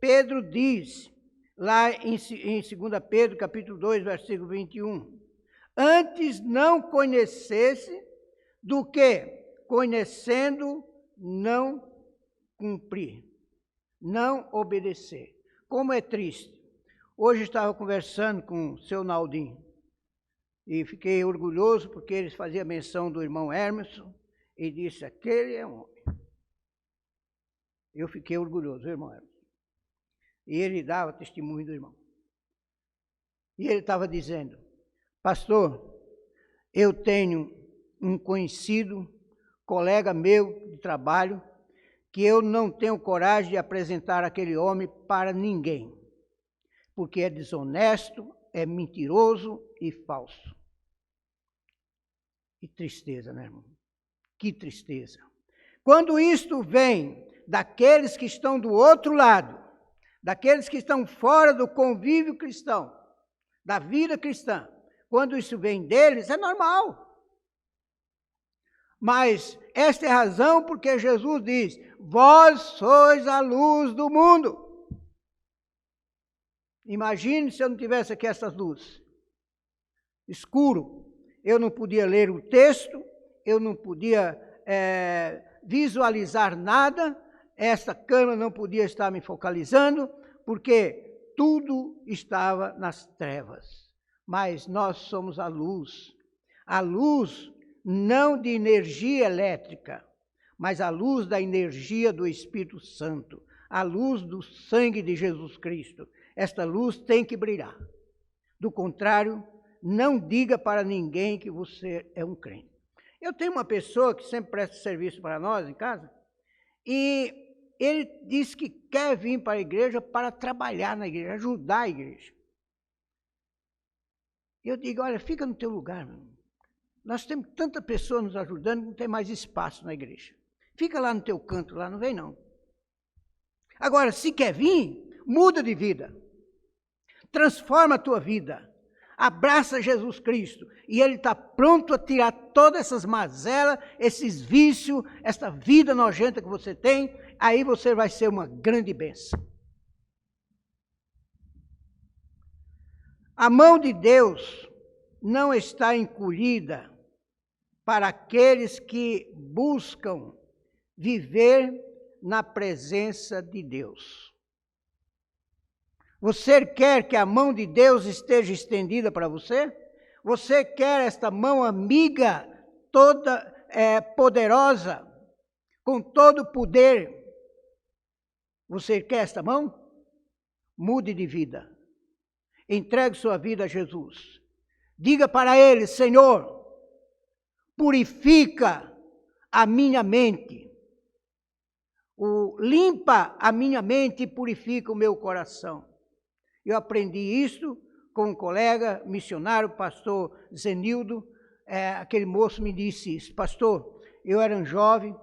Pedro diz, lá em 2 Pedro, capítulo 2, versículo 21, antes não conhecesse do que, conhecendo, não cumprir, não obedecer. Como é triste. Hoje estava conversando com o seu Naldinho e fiquei orgulhoso porque ele fazia menção do irmão Hermeson e disse: aquele é um homem. Eu fiquei orgulhoso, irmão Hermeson. E ele dava testemunho do irmão. E ele estava dizendo: pastor, eu tenho um conhecido, colega meu de trabalho, que eu não tenho coragem de apresentar aquele homem para ninguém, porque é desonesto, é mentiroso e falso. Que tristeza, né, irmão? Que tristeza. Quando isto vem daqueles que estão do outro lado, daqueles que estão fora do convívio cristão, da vida cristã, quando isso vem deles, é normal. Mas esta é a razão porque Jesus diz: vós sois a luz do mundo. Imagine se eu não tivesse aqui essas luzes. Escuro. Eu não podia ler o texto, eu não podia visualizar nada, essa câmera não podia estar me focalizando, porque tudo estava nas trevas. Mas nós somos a luz não de energia elétrica, mas a luz da energia do Espírito Santo, a luz do sangue de Jesus Cristo. Esta luz tem que brilhar. Do contrário, não diga para ninguém que você é um crente. Eu tenho uma pessoa que sempre presta serviço para nós em casa, e ele diz que quer vir para a igreja para trabalhar na igreja, ajudar a igreja. Eu digo: olha, fica no teu lugar, meu irmão. Nós temos tanta pessoa nos ajudando que não tem mais espaço na igreja. Fica lá no teu canto, lá, não vem não. Agora, se quer vir, muda de vida. Transforma a tua vida. Abraça Jesus Cristo. E Ele está pronto a tirar todas essas mazelas, esses vícios, essa vida nojenta que você tem. Aí você vai ser uma grande bênção. A mão de Deus não está encolhida para aqueles que buscam viver na presença de Deus. Você quer que a mão de Deus esteja estendida para você? Você quer esta mão amiga, toda poderosa, com todo o poder? Você quer esta mão? Mude de vida. Entregue sua vida a Jesus. Diga para Ele: Senhor, purifica a minha mente. Limpa a minha mente e purifica o meu coração. Eu aprendi isso com um colega missionário, pastor Zenildo. Aquele moço me disse isso: pastor, eu era um jovem,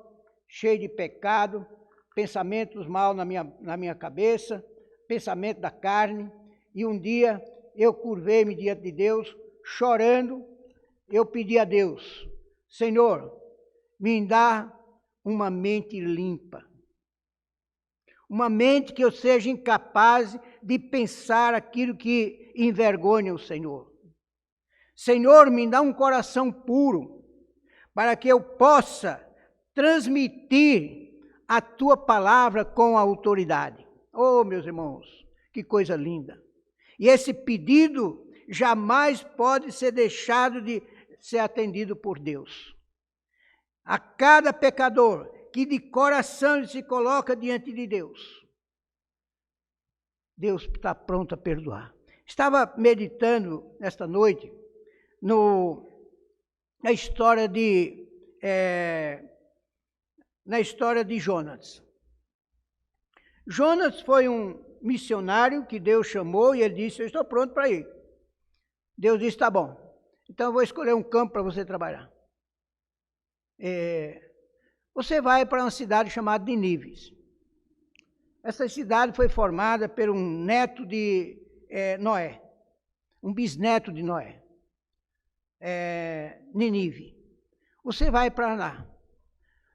cheio de pecado, pensamentos mal na minha cabeça, pensamento da carne, e um dia eu curvei-me diante de Deus, chorando. Eu pedi a Deus: Senhor, me dá uma mente limpa, uma mente que eu seja incapaz de pensar aquilo que envergonha o Senhor. Senhor, me dá um coração puro, para que eu possa transmitir a Tua palavra com autoridade. Oh, meus irmãos, que coisa linda! E esse pedido jamais pode ser deixado de ser atendido por Deus. A cada pecador que de coração se coloca diante de Deus, Deus está pronto a perdoar. Estava meditando esta noite na história de Jonas. Jonas foi um missionário que Deus chamou e ele disse: eu estou pronto para ir. Deus disse: tá bom, então eu vou escolher um campo para você trabalhar. Você vai para uma cidade chamada Nínive. Essa cidade foi formada por um neto de Noé, um bisneto de Noé, Nínive. Você vai para lá.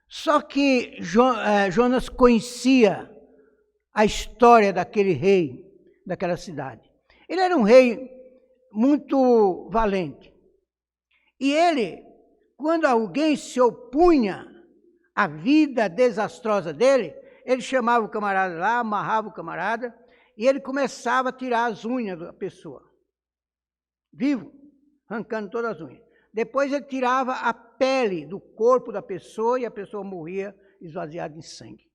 Só que Jonas conhecia a história daquele rei, daquela cidade. Ele era um rei muito valente. E ele, quando alguém se opunha à vida desastrosa dele, ele chamava o camarada lá, amarrava o camarada, e ele começava a tirar as unhas da pessoa. Vivo, arrancando todas as unhas. Depois ele tirava a pele do corpo da pessoa e a pessoa morria esvaziada em sangue.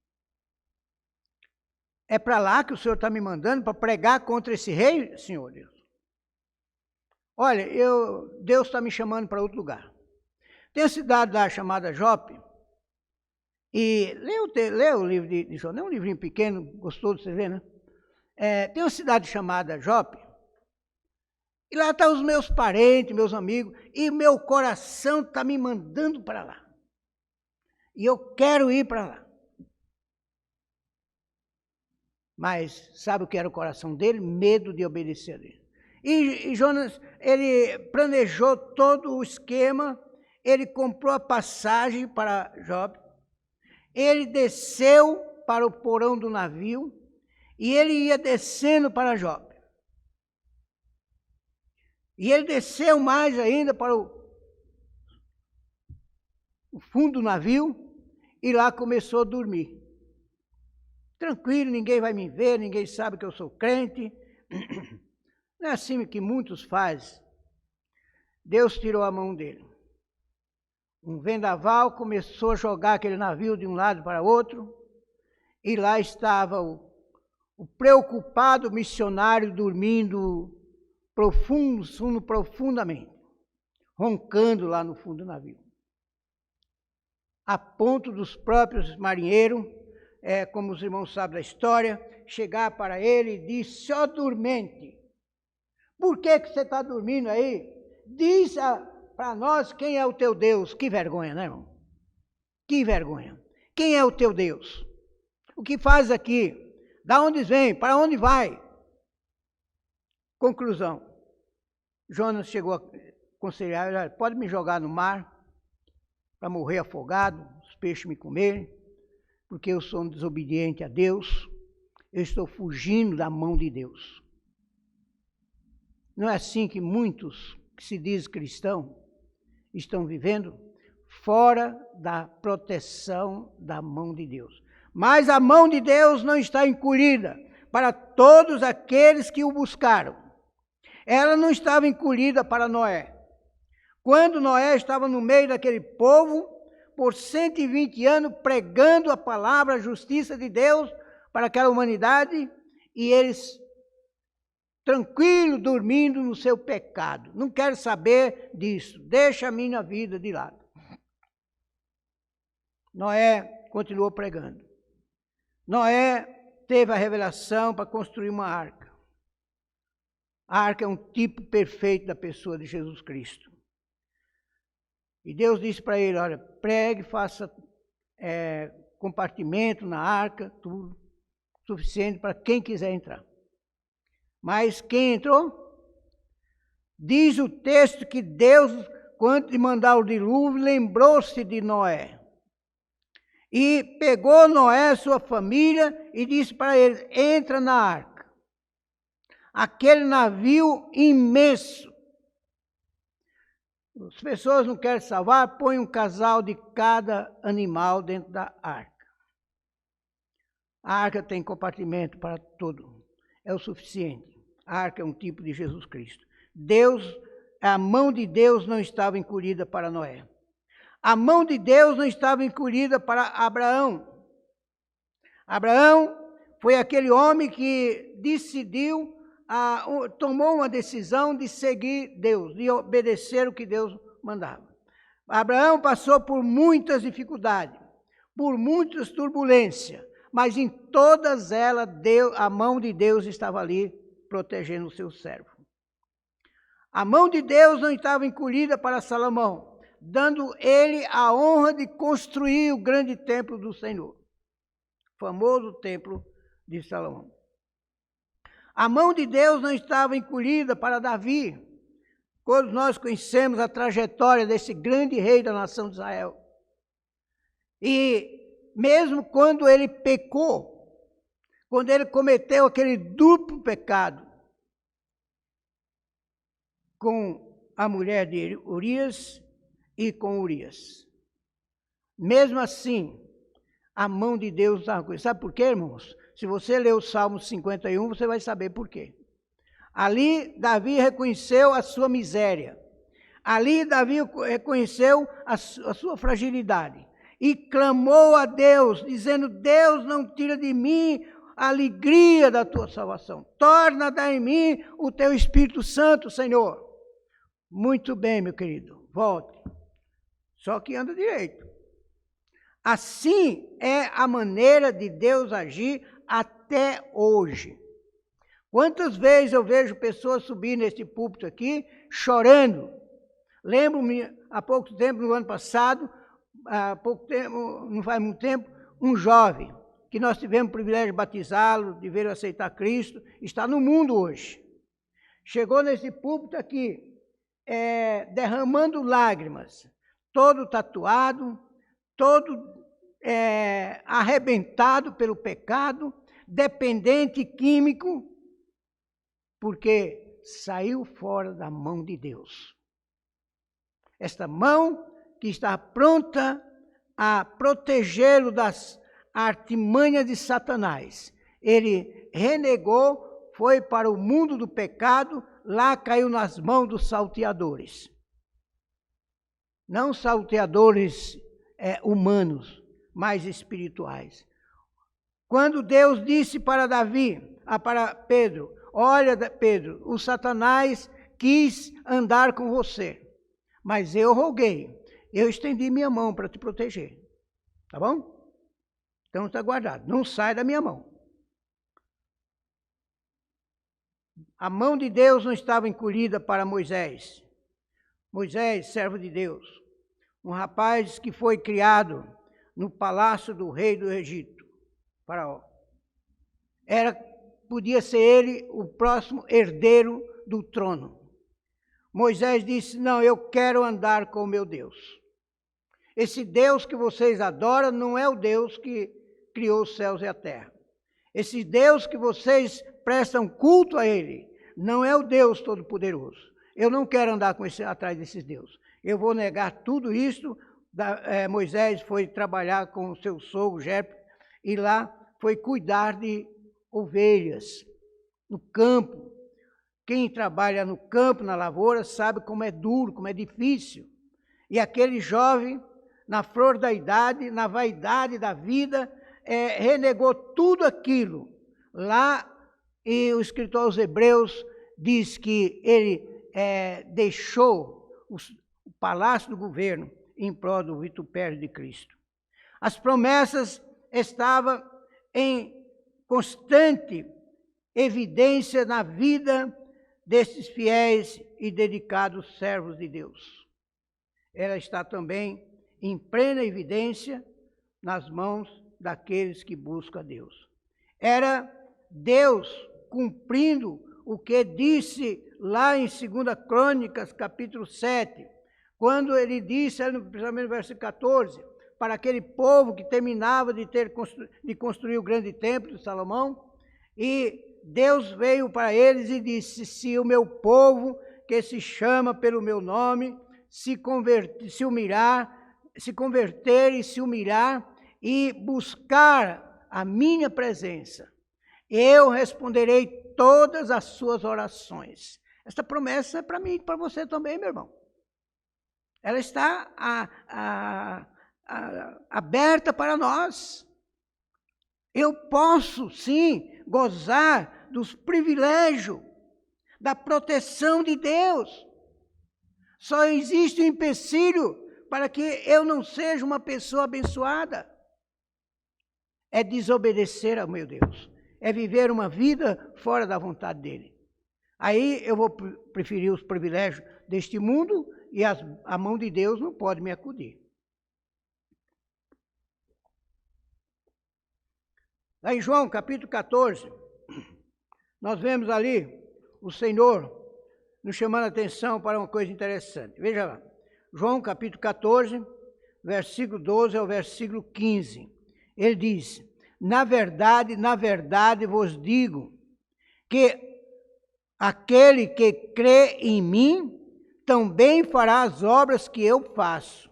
É para lá que o Senhor está me mandando para pregar contra esse rei, Senhor Deus? Olha, Deus está me chamando para outro lugar. Tem uma cidade lá chamada Jope, e lê o livro de Jonas, é um livrinho pequeno, gostoso, você vê, né? Tem uma cidade chamada Jope, e lá estão os meus parentes, meus amigos, e meu coração está me mandando para lá. E eu quero ir para lá. Mas sabe o que era o coração dele? Medo de obedecer a Deus. E Jonas, ele planejou todo o esquema, ele comprou a passagem para Jope, ele desceu para o porão do navio, e ele ia descendo para Jope. E ele desceu mais ainda para o fundo do navio, e lá começou a dormir. Tranquilo, ninguém vai me ver, ninguém sabe que eu sou crente. Não é assim que muitos fazem. Deus tirou a mão dele. Um vendaval começou a jogar aquele navio de um lado para outro, e lá estava o preocupado missionário dormindo profundamente, roncando lá no fundo do navio. A ponto dos próprios marinheiros, como os irmãos sabem da história, chegar para ele e disse: ó dormente, por que você está dormindo aí? Diz para nós quem é o teu Deus. Que vergonha, né, irmão? Que vergonha. Quem é o teu Deus? O que faz aqui? Da onde vem? Para onde vai? Conclusão. Jonas chegou a aconselhar: pode me jogar no mar para morrer afogado, os peixes me comerem, porque eu sou um desobediente a Deus, eu estou fugindo da mão de Deus. Não é assim que muitos que se diz cristão estão vivendo? Fora da proteção da mão de Deus. Mas a mão de Deus não está encolhida para todos aqueles que o buscaram. Ela não estava encolhida para Noé. Quando Noé estava no meio daquele povo, por 120 anos, pregando a palavra, a justiça de Deus para aquela humanidade, e eles tranquilo, dormindo no seu pecado. Não quero saber disso. Deixa a minha vida de lado. Noé continuou pregando. Noé teve a revelação para construir uma arca. A arca é um tipo perfeito da pessoa de Jesus Cristo. E Deus disse para ele, olha, pregue, faça compartimento na arca, tudo suficiente para quem quiser entrar. Mas quem entrou? Diz o texto que Deus, quando de mandar o dilúvio, lembrou-se de Noé. E pegou Noé, sua família, e disse para eles, entra na arca. Aquele navio imenso. As pessoas não querem salvar, põe um casal de cada animal dentro da arca. A arca tem compartimento para tudo. É o suficiente. A arca é um tipo de Jesus Cristo. A mão de Deus não estava encolhida para Noé. A mão de Deus não estava encolhida para Abraão. Abraão foi aquele homem que decidiu, tomou uma decisão de seguir Deus, de obedecer o que Deus mandava. Abraão passou por muitas dificuldades, por muitas turbulências, mas em todas elas a mão de Deus estava ali protegendo o seu servo. A mão de Deus não estava encolhida para Salomão, dando ele a honra de construir o grande templo do Senhor, o famoso templo de Salomão. A mão de Deus não estava encolhida para Davi, quando nós conhecemos a trajetória desse grande rei da nação de Israel. E mesmo quando ele pecou, quando ele cometeu aquele duplo pecado com a mulher de Urias e com Urias. Mesmo assim, a mão de Deus estava com ele. Sabe por quê, irmãos? Se você ler o Salmo 51, você vai saber por quê. Ali, Davi reconheceu a sua miséria. Ali, Davi reconheceu a sua fragilidade. E clamou a Deus, dizendo, Deus, não tira de mim a alegria da tua salvação. Torna a dar em mim o teu Espírito Santo, Senhor. Muito bem, meu querido, volte. Só que anda direito. Assim é a maneira de Deus agir até hoje. Quantas vezes eu vejo pessoas subir neste púlpito aqui, chorando. Lembro-me, há pouco tempo, no ano passado, há pouco tempo, não faz muito tempo, um jovem, que nós tivemos o privilégio de batizá-lo, de ver aceitar Cristo, está no mundo hoje. Chegou nesse púlpito aqui, derramando lágrimas, todo tatuado, todo arrebentado pelo pecado, dependente químico, porque saiu fora da mão de Deus. Esta mão que está pronta a protegê-lo das artimanhas de Satanás. Ele renegou, foi para o mundo do pecado, lá caiu nas mãos dos salteadores. Não salteadores humanos, mas espirituais. Quando Deus disse para para Pedro, olha, Pedro, o Satanás quis andar com você, mas eu roguei, eu estendi minha mão para te proteger. Tá bom? Então está guardado, não sai da minha mão. A mão de Deus não estava encolhida para Moisés. Moisés, servo de Deus, um rapaz que foi criado no palácio do rei do Egito, Faraó. Podia ser ele o próximo herdeiro do trono. Moisés disse, não, eu quero andar com o meu Deus. Esse Deus que vocês adoram não é o Deus que criou os céus e a terra. Esse Deus que vocês prestam culto a ele, não é o Deus Todo-Poderoso. Eu não quero andar atrás desses deuses. Eu vou negar tudo isso. Moisés foi trabalhar com o seu sogro, Jefté, e lá foi cuidar de ovelhas no campo. Quem trabalha no campo, na lavoura, sabe como é duro, como é difícil. E aquele jovem, na flor da idade, na vaidade da vida, renegou tudo aquilo. Lá, e o escritor aos Hebreus diz que ele deixou o palácio do governo em prol do vitupério de Cristo. As promessas estavam em constante evidência na vida desses fiéis e dedicados servos de Deus. Ela está também em plena evidência nas mãos daqueles que buscam a Deus. Era Deus cumprindo o que disse lá em 2 Crônicas, capítulo 7, quando ele disse, principalmente no versículo 14, para aquele povo que terminava de construir o grande templo de Salomão, e Deus veio para eles e disse: se o meu povo, que se chama pelo meu nome, se converter e se humilhar e buscar a minha presença, eu responderei todas as suas orações. Esta promessa é para mim e para você também, meu irmão. Ela está aberta para nós. Eu posso, sim, gozar dos privilégios, da proteção de Deus. Só existe um empecilho para que eu não seja uma pessoa abençoada. É desobedecer ao meu Deus. É viver uma vida fora da vontade dEle. Aí eu vou preferir os privilégios deste mundo e a mão de Deus não pode me acudir. Lá em João, capítulo 14, nós vemos ali o Senhor nos chamando a atenção para uma coisa interessante. Veja lá, João, capítulo 14, versículo 12 ao versículo 15. Ele diz: na verdade vos digo, que aquele que crê em mim, também fará as obras que eu faço,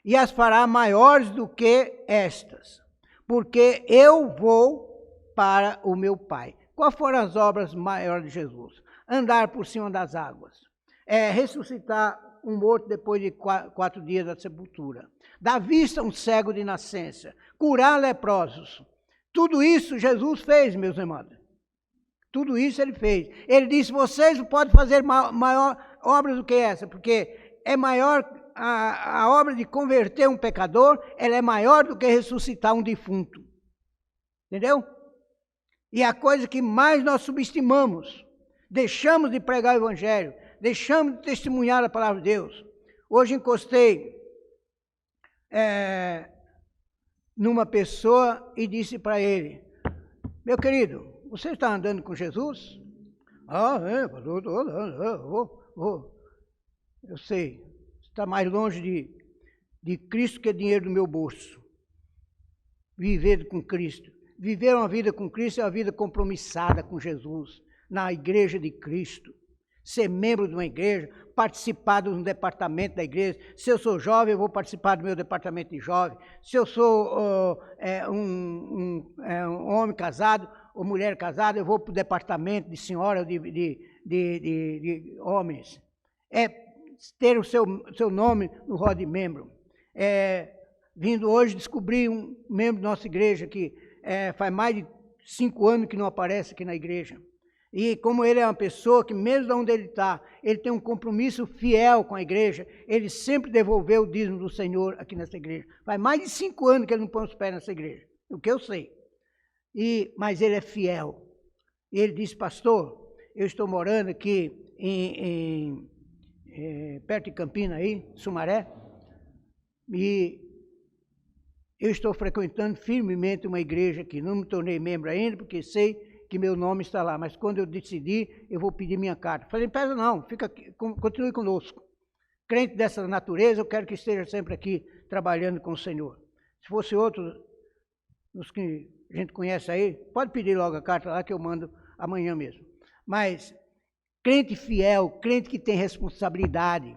e as fará maiores do que estas, porque eu vou para o meu Pai. Quais foram as obras maiores de Jesus? Andar por cima das águas, ressuscitar um morto depois de 4 dias da sepultura, dar vista a um cego de nascença, curar leprosos. Tudo isso Jesus fez, meus irmãos. Tudo isso ele fez. Ele disse: vocês podem fazer maior obras do que essa, porque é maior a obra de converter um pecador, ela é maior do que ressuscitar um defunto. Entendeu? E a coisa que mais nós subestimamos, deixamos de pregar o Evangelho, deixamos de testemunhar a palavra de Deus. Hoje encostei numa pessoa e disse para ele: meu querido, você está andando com Jesus? Pastor, estou andando, vou. Eu sei, está mais longe de Cristo que dinheiro do meu bolso. Viver com Cristo. Viver uma vida com Cristo é uma vida compromissada com Jesus, na igreja de Cristo. Ser membro de uma igreja, participar de um departamento da igreja. Se eu sou jovem, eu vou participar do meu departamento de jovem. Se eu sou um homem casado ou mulher casada, eu vou para o departamento de senhora, de homens. É ter o seu nome no rol de membro. Vindo hoje descobri um membro da nossa igreja que faz mais de 5 anos que não aparece aqui na igreja. E como ele é uma pessoa que, mesmo de onde ele está, ele tem um compromisso fiel com a igreja, ele sempre devolveu o dízimo do Senhor aqui nessa igreja. Faz mais de 5 anos que ele não põe os pés nessa igreja, o que eu sei. Mas ele é fiel. E ele disse: pastor, eu estou morando aqui perto de Campina, aí, Sumaré, e eu estou frequentando firmemente uma igreja aqui. Não me tornei membro ainda, porque sei que meu nome está lá, mas quando eu decidir, eu vou pedir minha carta. Falei: não pesa não, fica aqui, continue conosco. Crente dessa natureza, eu quero que esteja sempre aqui, trabalhando com o Senhor. Se fosse outro, os que a gente conhece aí, pode pedir logo a carta lá, que eu mando amanhã mesmo. Mas crente fiel, crente que tem responsabilidade.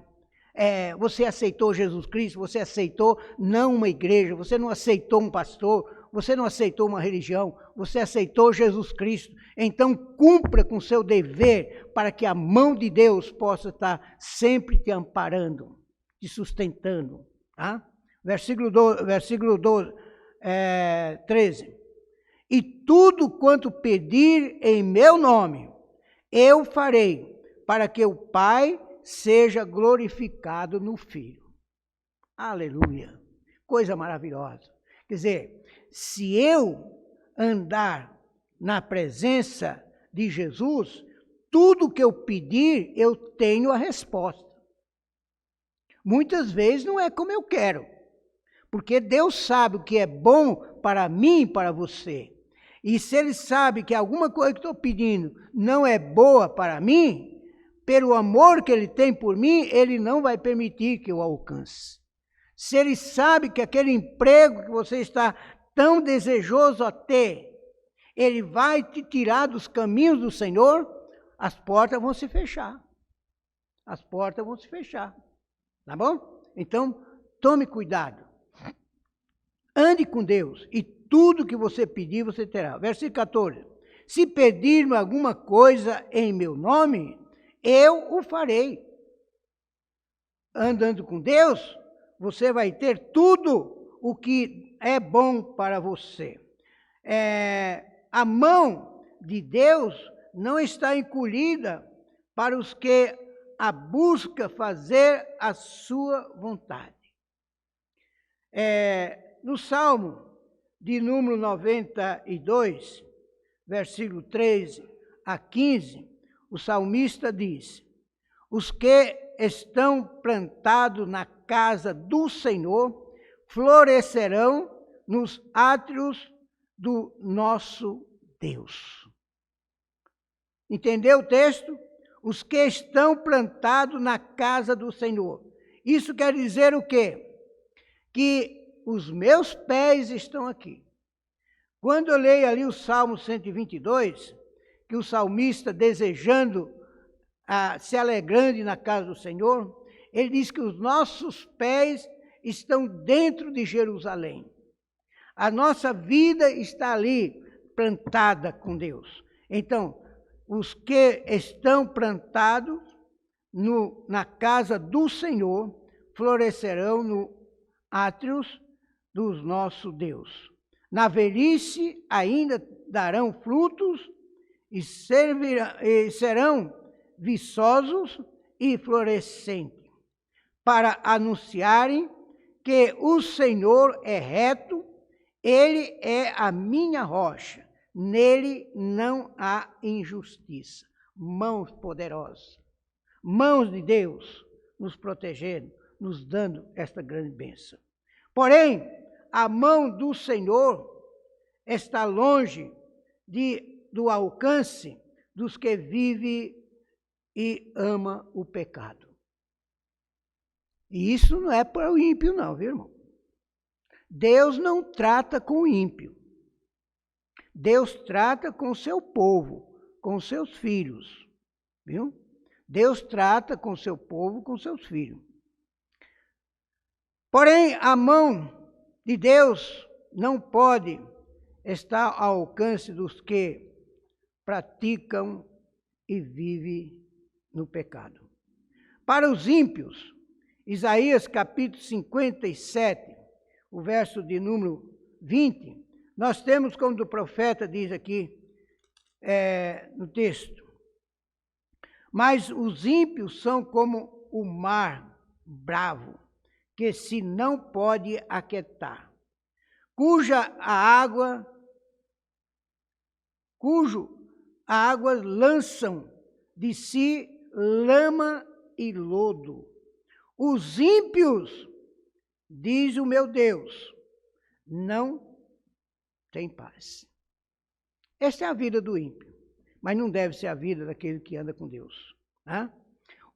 Você aceitou Jesus Cristo, você aceitou não uma igreja, você não aceitou um pastor, você não aceitou uma religião, você aceitou Jesus Cristo. Então cumpra com seu dever para que a mão de Deus possa estar sempre te amparando, te sustentando. Tá? Versículo 13. E tudo quanto pedir em meu nome, eu farei, para que o Pai seja glorificado no Filho. Aleluia! Coisa maravilhosa. Quer dizer, se eu andar na presença de Jesus, tudo que eu pedir, eu tenho a resposta. Muitas vezes não é como eu quero, porque Deus sabe o que é bom para mim e para você. E se Ele sabe que alguma coisa que estou pedindo não é boa para mim, pelo amor que Ele tem por mim, Ele não vai permitir que eu alcance. Se Ele sabe que aquele emprego que você está tão desejoso a ter, Ele vai te tirar dos caminhos do Senhor, as portas vão se fechar. As portas vão se fechar. Tá bom? Então, tome cuidado. Ande com Deus e tudo que você pedir, você terá. Versículo 14. Se pedir-me alguma coisa em meu nome, eu o farei. Andando com Deus, você vai ter tudo o que é bom para você. A mão de Deus não está encolhida para os que a busca fazer a sua vontade. No Salmo de número 92, versículo 13 a 15, o salmista diz: os que estão plantados na casa do Senhor florescerão nos átrios do nosso Deus. Entendeu o texto? Os que estão plantados na casa do Senhor. Isso quer dizer o quê? Que os meus pés estão aqui. Quando eu leio ali o Salmo 122, que o salmista desejando, se alegrando na casa do Senhor, ele diz que os nossos pés estão dentro de Jerusalém. A nossa vida está ali, plantada com Deus. Então, os que estão plantados na casa do Senhor florescerão no átrios do nosso Deus. Na velhice ainda darão frutos e serão viçosos e florescentes, para anunciarem que o Senhor é reto, Ele é a minha rocha, nele não há injustiça. Mãos poderosas, mãos de Deus nos protegendo, nos dando esta grande bênção. Porém, a mão do Senhor está longe do alcance dos que vivem e ama o pecado. E isso não é para o ímpio não, viu, irmão? Deus não trata com o ímpio. Deus trata com o seu povo, com os seus filhos, viu? Deus trata com o seu povo, com seus filhos. Porém, a mão de Deus não pode estar ao alcance dos que praticam e vivem no pecado. Para os ímpios, Isaías capítulo 57, o verso de número 20, nós temos, como o profeta diz aqui no texto: mas os ímpios são como o mar bravo, que se não pode aquietar, cujo águas lançam de si lama e lodo. Os ímpios, diz o meu Deus, não tem paz. Esta é a vida do ímpio, mas não deve ser a vida daquele que anda com Deus. Né?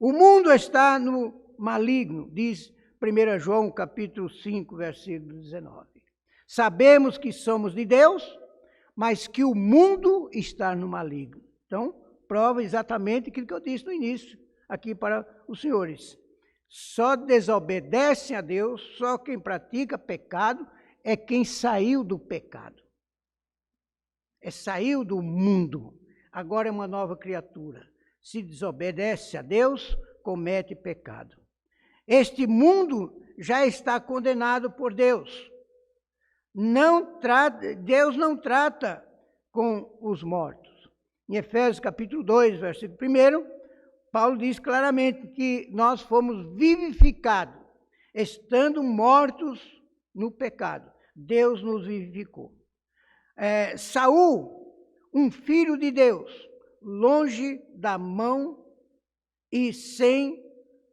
O mundo está no maligno, diz 1 João capítulo 5, versículo 19. Sabemos que somos de Deus, mas que o mundo está no maligno. Então, prova exatamente aquilo que eu disse no início, aqui para os senhores. Só desobedecem a Deus, só quem pratica pecado é quem saiu do pecado. Saiu do mundo, agora é uma nova criatura. Se desobedece a Deus, comete pecado. Este mundo já está condenado por Deus. Deus não trata com os mortos. Em Efésios capítulo 2, versículo 1, Paulo diz claramente que nós fomos vivificados, estando mortos no pecado. Deus nos vivificou. Saul, um filho de Deus, longe da mão e sem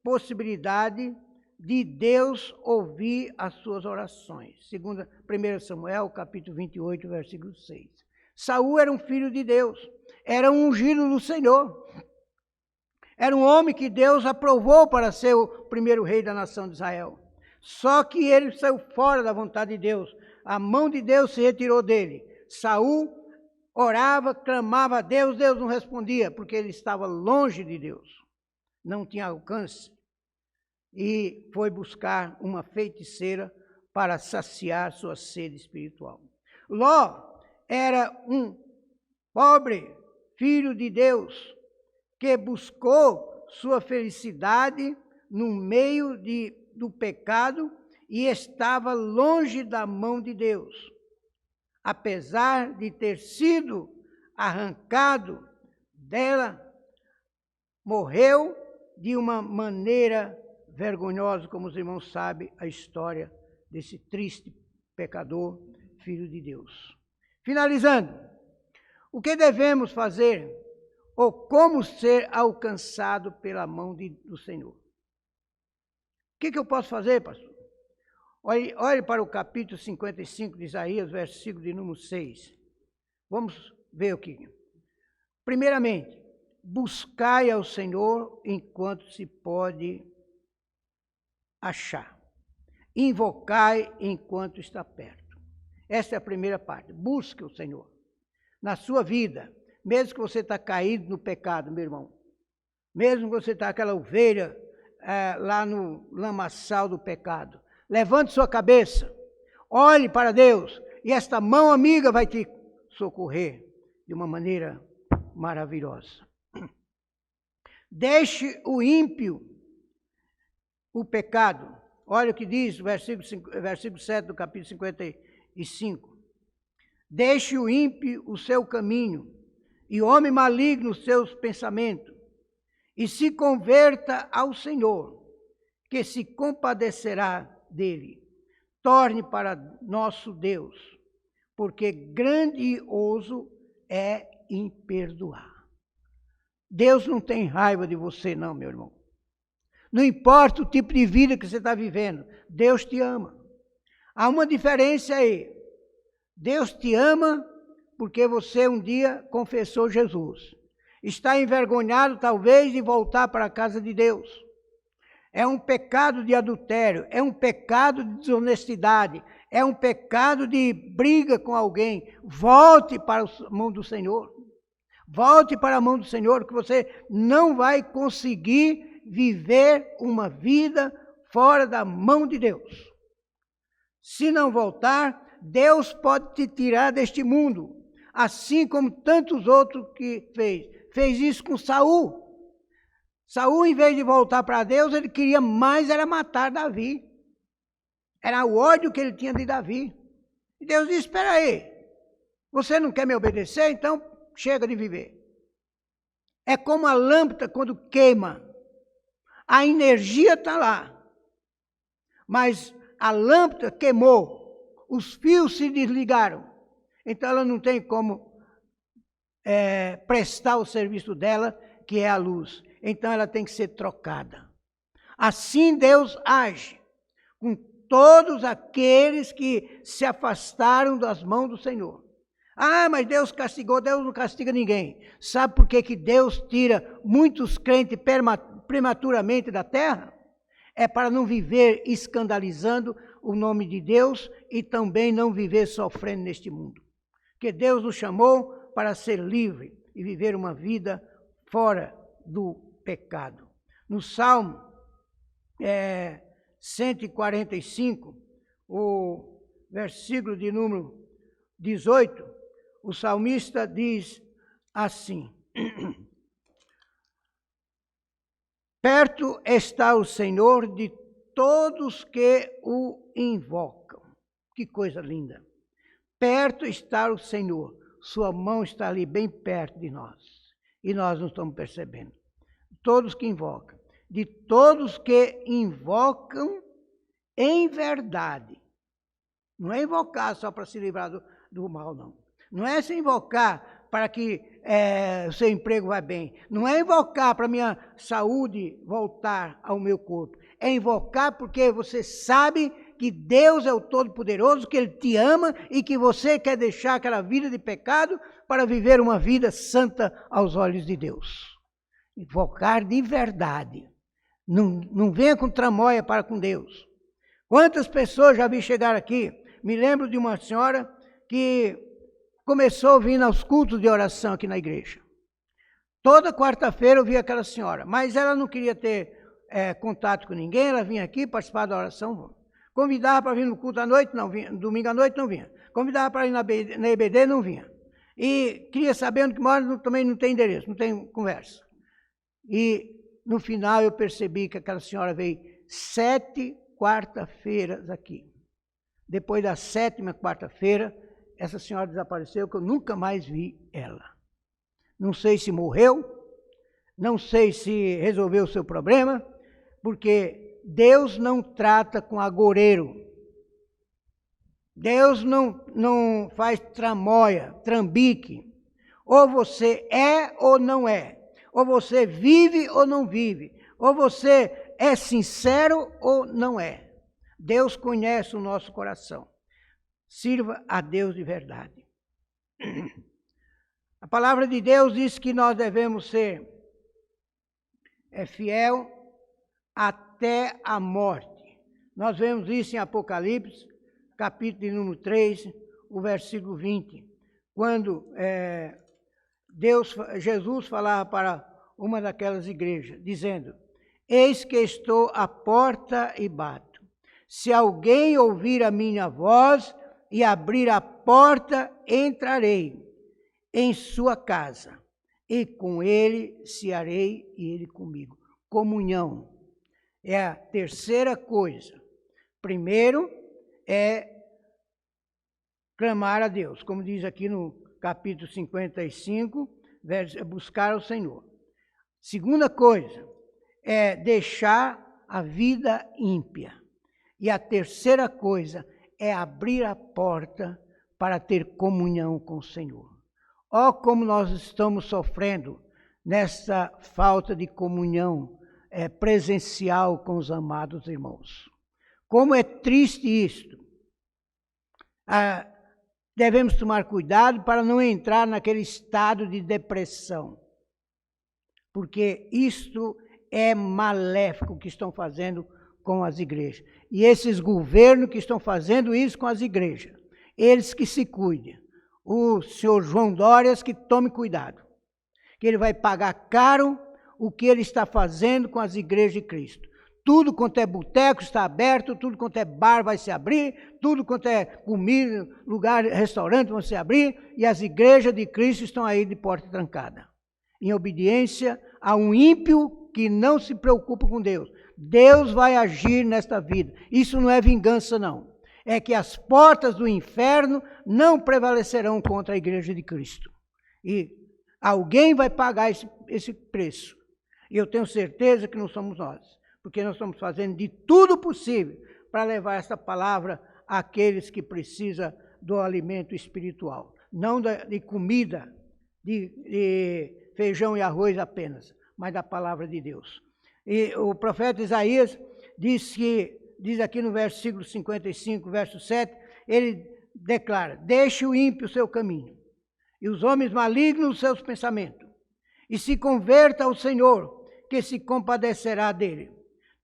possibilidade de Deus ouvir as suas orações. 1 Samuel, capítulo 28, versículo 6. Saul era um filho de Deus, era um ungido do Senhor. Era um homem que Deus aprovou para ser o primeiro rei da nação de Israel. Só que ele saiu fora da vontade de Deus. A mão de Deus se retirou dele. Saul orava, clamava a Deus, Deus não respondia, porque ele estava longe de Deus. Não tinha alcance. E foi buscar uma feiticeira para saciar sua sede espiritual. Ló era um pobre filho de Deus que buscou sua felicidade no meio do pecado e estava longe da mão de Deus. Apesar de ter sido arrancado dela, morreu de uma maneira vergonhosa, como os irmãos sabem a história desse triste pecador, filho de Deus. Finalizando, o que devemos fazer ou como ser alcançado pela mão do Senhor? O que eu posso fazer, pastor? Olhe para o capítulo 55 de Isaías, versículo de número 6. Vamos ver o que. Primeiramente, buscai ao Senhor enquanto se pode achar. Invocai enquanto está perto. Essa é a primeira parte. Busque o Senhor. Na sua vida, mesmo que você está caído no pecado, meu irmão. Mesmo que você está aquela ovelha lá no lamaçal do pecado. Levante sua cabeça. Olhe para Deus. E esta mão amiga vai te socorrer de uma maneira maravilhosa. Deixe o ímpio o pecado. Olha o que diz o versículo 7 do capítulo 55. Deixe o ímpio o seu caminho, e o homem maligno os seus pensamentos, e se converta ao Senhor, que se compadecerá dele. Torne para nosso Deus, porque grandioso é imperdoar. Deus não tem raiva de você não, meu irmão. Não importa o tipo de vida que você está vivendo, Deus te ama. Há uma diferença aí. Deus te ama porque você um dia confessou Jesus. Está envergonhado talvez de voltar para a casa de Deus. É um pecado de adultério, é um pecado de desonestidade, é um pecado de briga com alguém. Volte para a mão do Senhor. Volte para a mão do Senhor, que você não vai conseguir viver uma vida fora da mão de Deus. Se não voltar, Deus pode te tirar deste mundo, assim como tantos outros que fez. Fez isso com Saul. Saul, em vez de voltar para Deus, ele queria mais era matar Davi. Era o ódio que ele tinha de Davi. E Deus disse, espera aí, você não quer me obedecer? Então chega de viver. É como a lâmpada quando queima. A energia está lá, mas a lâmpada queimou. Os fios se desligaram, então ela não tem como prestar o serviço dela, que é a luz. Então ela tem que ser trocada. Assim Deus age com todos aqueles que se afastaram das mãos do Senhor. Ah, mas Deus castigou, Deus não castiga ninguém. Sabe por que Deus tira muitos crentes prematuramente da terra? É para não viver escandalizando o nome de Deus e também não viver sofrendo neste mundo. Porque Deus nos chamou para ser livre e viver uma vida fora do pecado. No Salmo 145, o versículo de número 18, o salmista diz assim: perto está o Senhor de todos que o invocam. Que coisa linda. Perto está o Senhor. Sua mão está ali bem perto de nós. E nós não estamos percebendo. Todos que invocam. De todos que invocam em verdade. Não é invocar só para se livrar do mal, não. Não é se invocar para que o seu emprego vá bem. Não é invocar para a minha saúde voltar ao meu corpo. É invocar porque você sabe que Deus é o Todo-Poderoso, que Ele te ama e que você quer deixar aquela vida de pecado para viver uma vida santa aos olhos de Deus. Invocar de verdade. Não venha com tramóia para com Deus. Quantas pessoas já vi chegar aqui? Me lembro de uma senhora que começou vindo aos cultos de oração aqui na igreja. Toda quarta-feira eu via aquela senhora, mas ela não queria ter contato com ninguém, ela vinha aqui participar da oração. Convidava para vir no culto à noite, não vinha. Domingo à noite, não vinha. Convidava para ir na EBD, não vinha. E queria saber onde que mora, também não tem endereço, não tem conversa. E no final eu percebi que aquela senhora veio 7 quarta-feiras aqui. Depois da 7ª quarta-feira, essa senhora desapareceu, que eu nunca mais vi ela. Não sei se morreu, não sei se resolveu o seu problema, porque Deus não trata com agoreiro. Deus não faz tramóia, trambique. Ou você é ou não é. Ou você vive ou não vive. Ou você é sincero ou não é. Deus conhece o nosso coração. Sirva a Deus de verdade. A palavra de Deus diz que nós devemos ser fiel até a morte. Nós vemos isso em Apocalipse, capítulo número 3, o versículo 20. Quando Jesus falava para uma daquelas igrejas, dizendo: eis que estou à porta e bato. Se alguém ouvir a minha voz e abrir a porta, entrarei em sua casa, e com ele cearei e ele comigo. Comunhão é a terceira coisa. Primeiro é clamar a Deus, como diz aqui no capítulo 55, buscar o Senhor. Segunda coisa é deixar a vida ímpia. E a terceira coisa é abrir a porta para ter comunhão com o Senhor. Ó, como nós estamos sofrendo nessa falta de comunhão presencial com os amados irmãos. Como é triste isto. Devemos tomar cuidado para não entrar naquele estado de depressão. Porque isto é maléfico que estão fazendo com as igrejas. E esses governos que estão fazendo isso com as igrejas, eles que se cuidem. O senhor João Dórias que tome cuidado, que ele vai pagar caro o que ele está fazendo com as igrejas de Cristo. Tudo quanto é boteco está aberto, tudo quanto é bar vai se abrir, tudo quanto é comida, lugar, restaurante vão se abrir, e as igrejas de Cristo estão aí de porta trancada, em obediência a um ímpio que não se preocupa com Deus. Deus vai agir nesta vida. Isso não é vingança, não. É que as portas do inferno não prevalecerão contra a igreja de Cristo. E alguém vai pagar esse preço. E eu tenho certeza que não somos nós, porque nós estamos fazendo de tudo possível para levar essa palavra àqueles que precisam do alimento espiritual. Não de comida, de feijão e arroz apenas, mas da palavra de Deus. E o profeta Isaías diz aqui no versículo 55, verso 7, ele declara: deixe o ímpio o seu caminho, e os homens malignos os seus pensamentos, e se converta ao Senhor, que se compadecerá dele.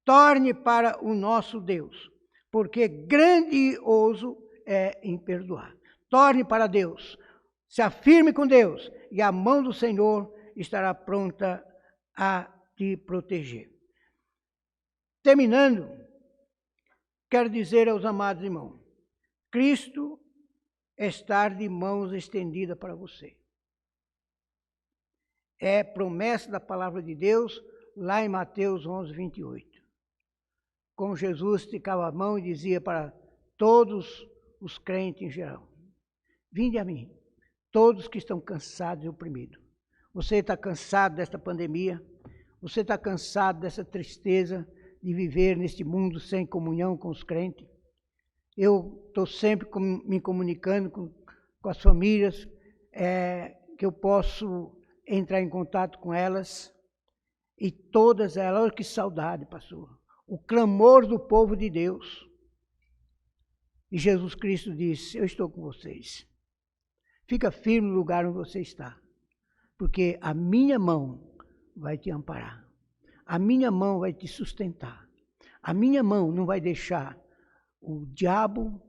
Torne para o nosso Deus, porque grandioso é em perdoar. Torne para Deus, se afirme com Deus, e a mão do Senhor estará pronta a te proteger. Terminando, quero dizer aos amados irmãos, Cristo está de mãos estendidas para você. É promessa da palavra de Deus, lá em Mateus 11, 28. Como Jesus esticava a mão e dizia para todos os crentes em geral, vinde a mim, todos que estão cansados e oprimidos. Você está cansado desta pandemia? Você está cansado dessa tristeza de viver neste mundo sem comunhão com os crentes? Eu estou sempre me comunicando com as famílias, que eu posso entrar em contato com elas, e todas elas, olha que saudade, pastor, o clamor do povo de Deus. E Jesus Cristo disse, eu estou com vocês. Fica firme no lugar onde você está, porque a minha mão vai te amparar. A minha mão vai te sustentar. A minha mão não vai deixar o diabo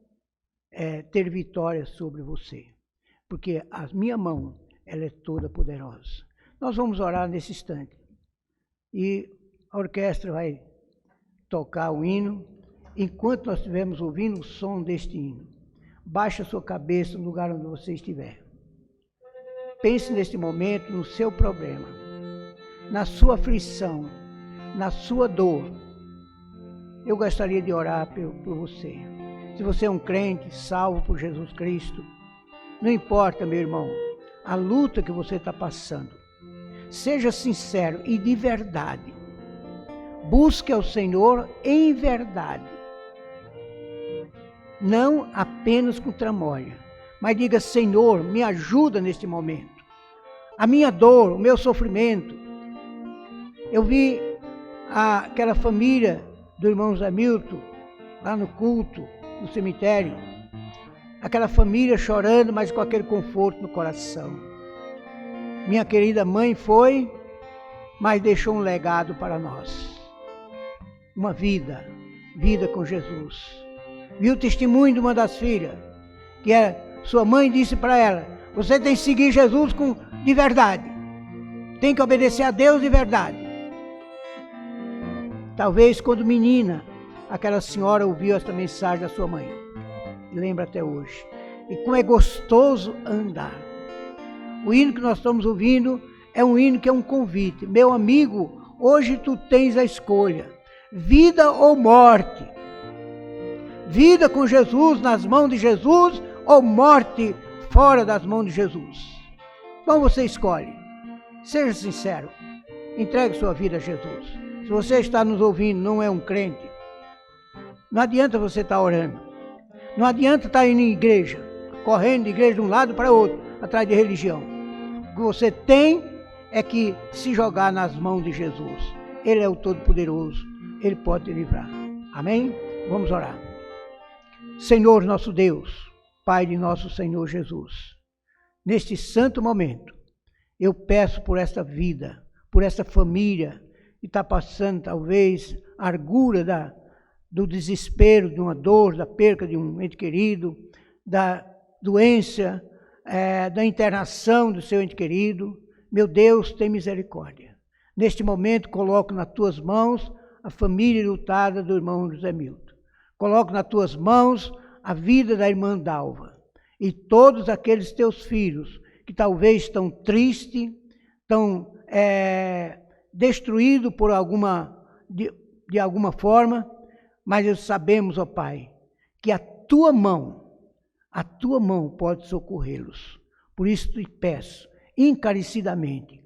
ter vitória sobre você, porque a minha mão, ela é toda poderosa. Nós vamos orar nesse instante. E a orquestra vai tocar o hino. Enquanto nós estivermos ouvindo o som deste hino, baixe a sua cabeça no lugar onde você estiver. Pense neste momento no seu problema, na sua aflição, na sua dor. Eu gostaria de orar por você. Se você é um crente salvo por Jesus Cristo, não importa, meu irmão, a luta que você está passando. Seja sincero e de verdade. Busque ao Senhor em verdade. Não apenas com tramóia, mas diga, Senhor, me ajuda neste momento. A minha dor, o meu sofrimento. Eu vi aquela família do irmão Zé Milton, lá no culto, no cemitério. Aquela família chorando, mas com aquele conforto no coração. Minha querida mãe foi, mas deixou um legado para nós. Uma vida com Jesus. Viu o testemunho de uma das filhas, que sua mãe disse para ela, você tem que seguir Jesus de verdade. Tem que obedecer a Deus de verdade. Talvez quando menina, aquela senhora ouviu esta mensagem da sua mãe. Lembra até hoje. E como é gostoso andar. O hino que nós estamos ouvindo é um hino que é um convite. Meu amigo, hoje tu tens a escolha. Vida ou morte. Vida com Jesus, nas mãos de Jesus, ou morte fora das mãos de Jesus. Então você escolhe. Seja sincero. Entregue sua vida a Jesus. Se você está nos ouvindo, não é um crente, não adianta você estar orando. Não adianta estar indo em igreja, correndo de igreja de um lado para o outro, atrás de religião. O que você tem é que se jogar nas mãos de Jesus. Ele é o Todo-Poderoso, Ele pode te livrar. Amém? Vamos orar. Senhor nosso Deus, Pai de nosso Senhor Jesus, neste santo momento, eu peço por esta vida, por esta família que está passando talvez a argura do desespero, de uma dor, da perca de um ente querido, da doença, da internação do seu ente querido. Meu Deus, tem misericórdia. Neste momento, coloco nas tuas mãos a família lutada do irmão José Milton. Coloco nas tuas mãos a vida da irmã Dalva e todos aqueles teus filhos que talvez estão tristes, estão destruídos por de alguma forma, mas nós sabemos, ó Pai, que a tua mão pode socorrê-los. Por isso te peço, encarecidamente,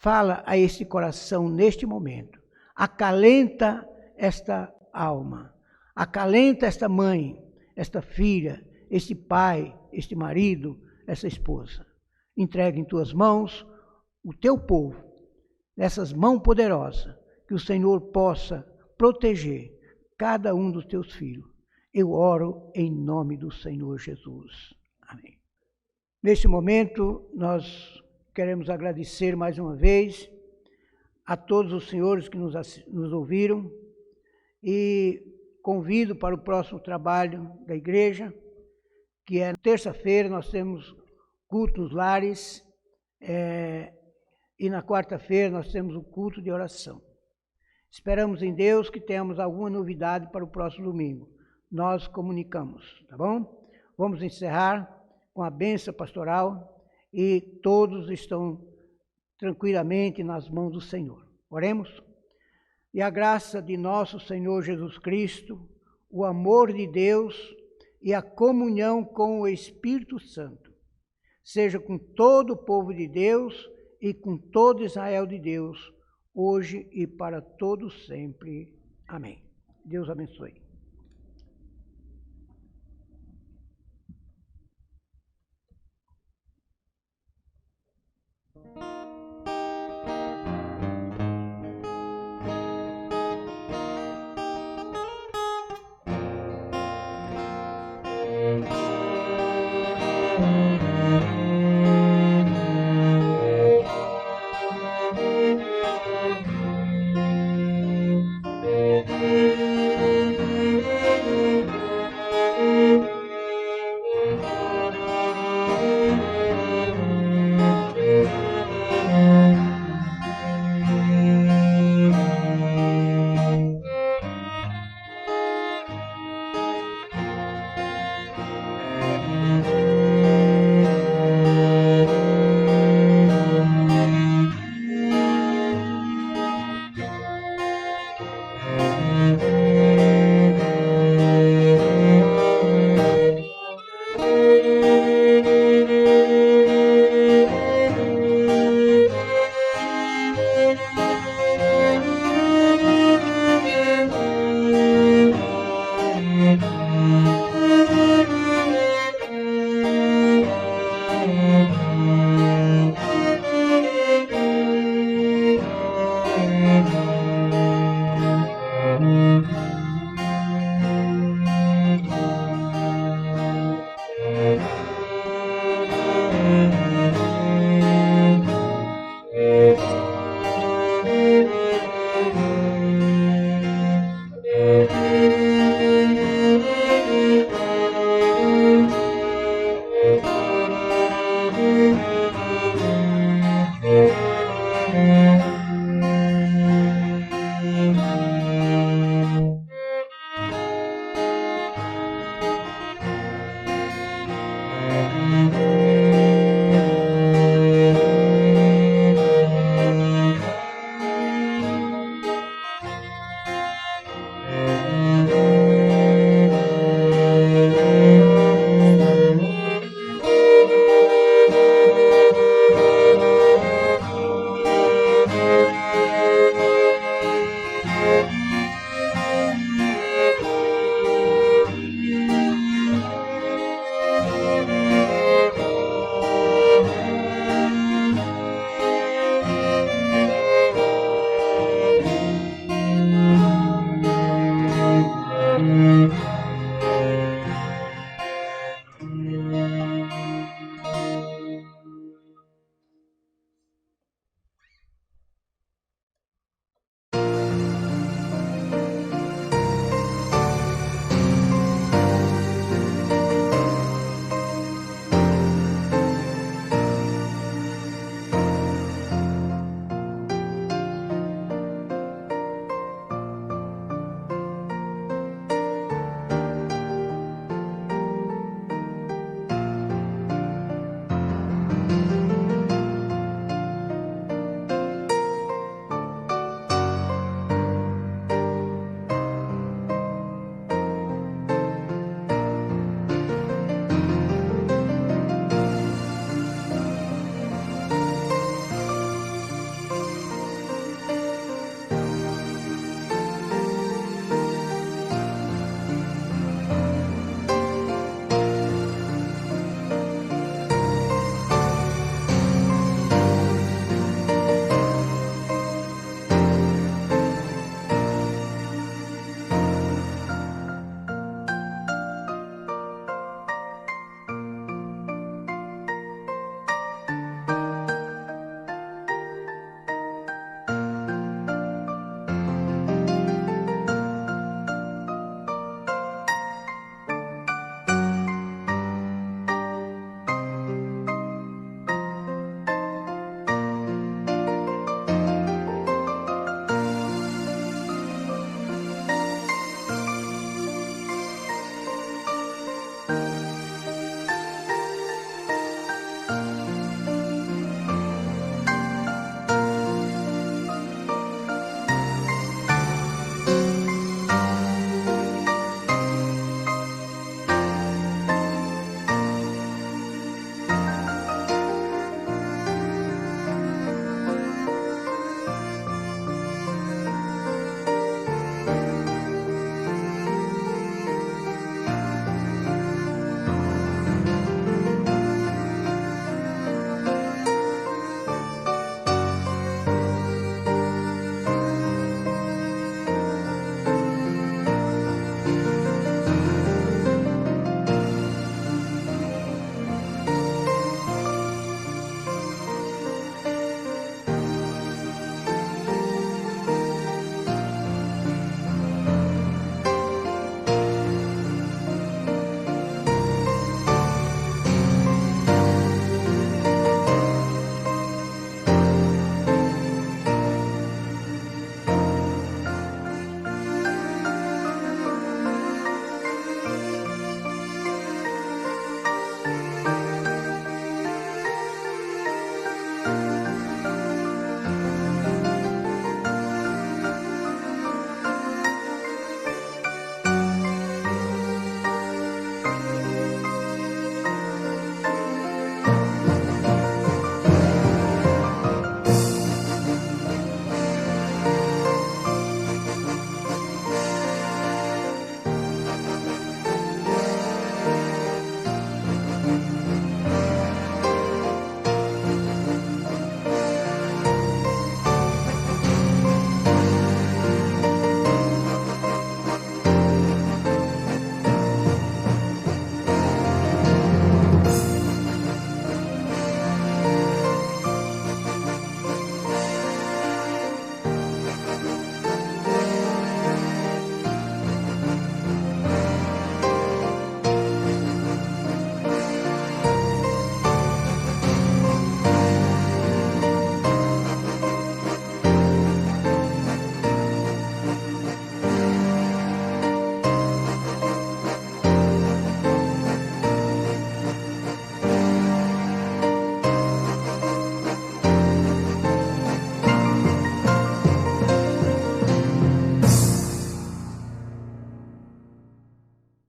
fala a este coração neste momento. Acalenta esta alma, acalenta esta mãe, esta filha, este pai, este marido, essa esposa. Entregue em tuas mãos o teu povo, nessas mãos poderosas, que o Senhor possa proteger cada um dos teus filhos. Eu oro em nome do Senhor Jesus. Amém. Neste momento, nós queremos agradecer mais uma vez a todos os senhores que nos ouviram e convido para o próximo trabalho da igreja, que é terça-feira, nós temos culto nos lares, e na quarta-feira nós temos o culto de oração. Esperamos em Deus que tenhamos alguma novidade para o próximo domingo. Nós comunicamos, tá bom? Vamos encerrar com a bênção pastoral e todos estão tranquilamente nas mãos do Senhor. Oremos. E a graça de nosso Senhor Jesus Cristo, o amor de Deus e a comunhão com o Espírito Santo seja com todo o povo de Deus e com todo Israel de Deus, hoje e para todos sempre. Amém. Deus abençoe.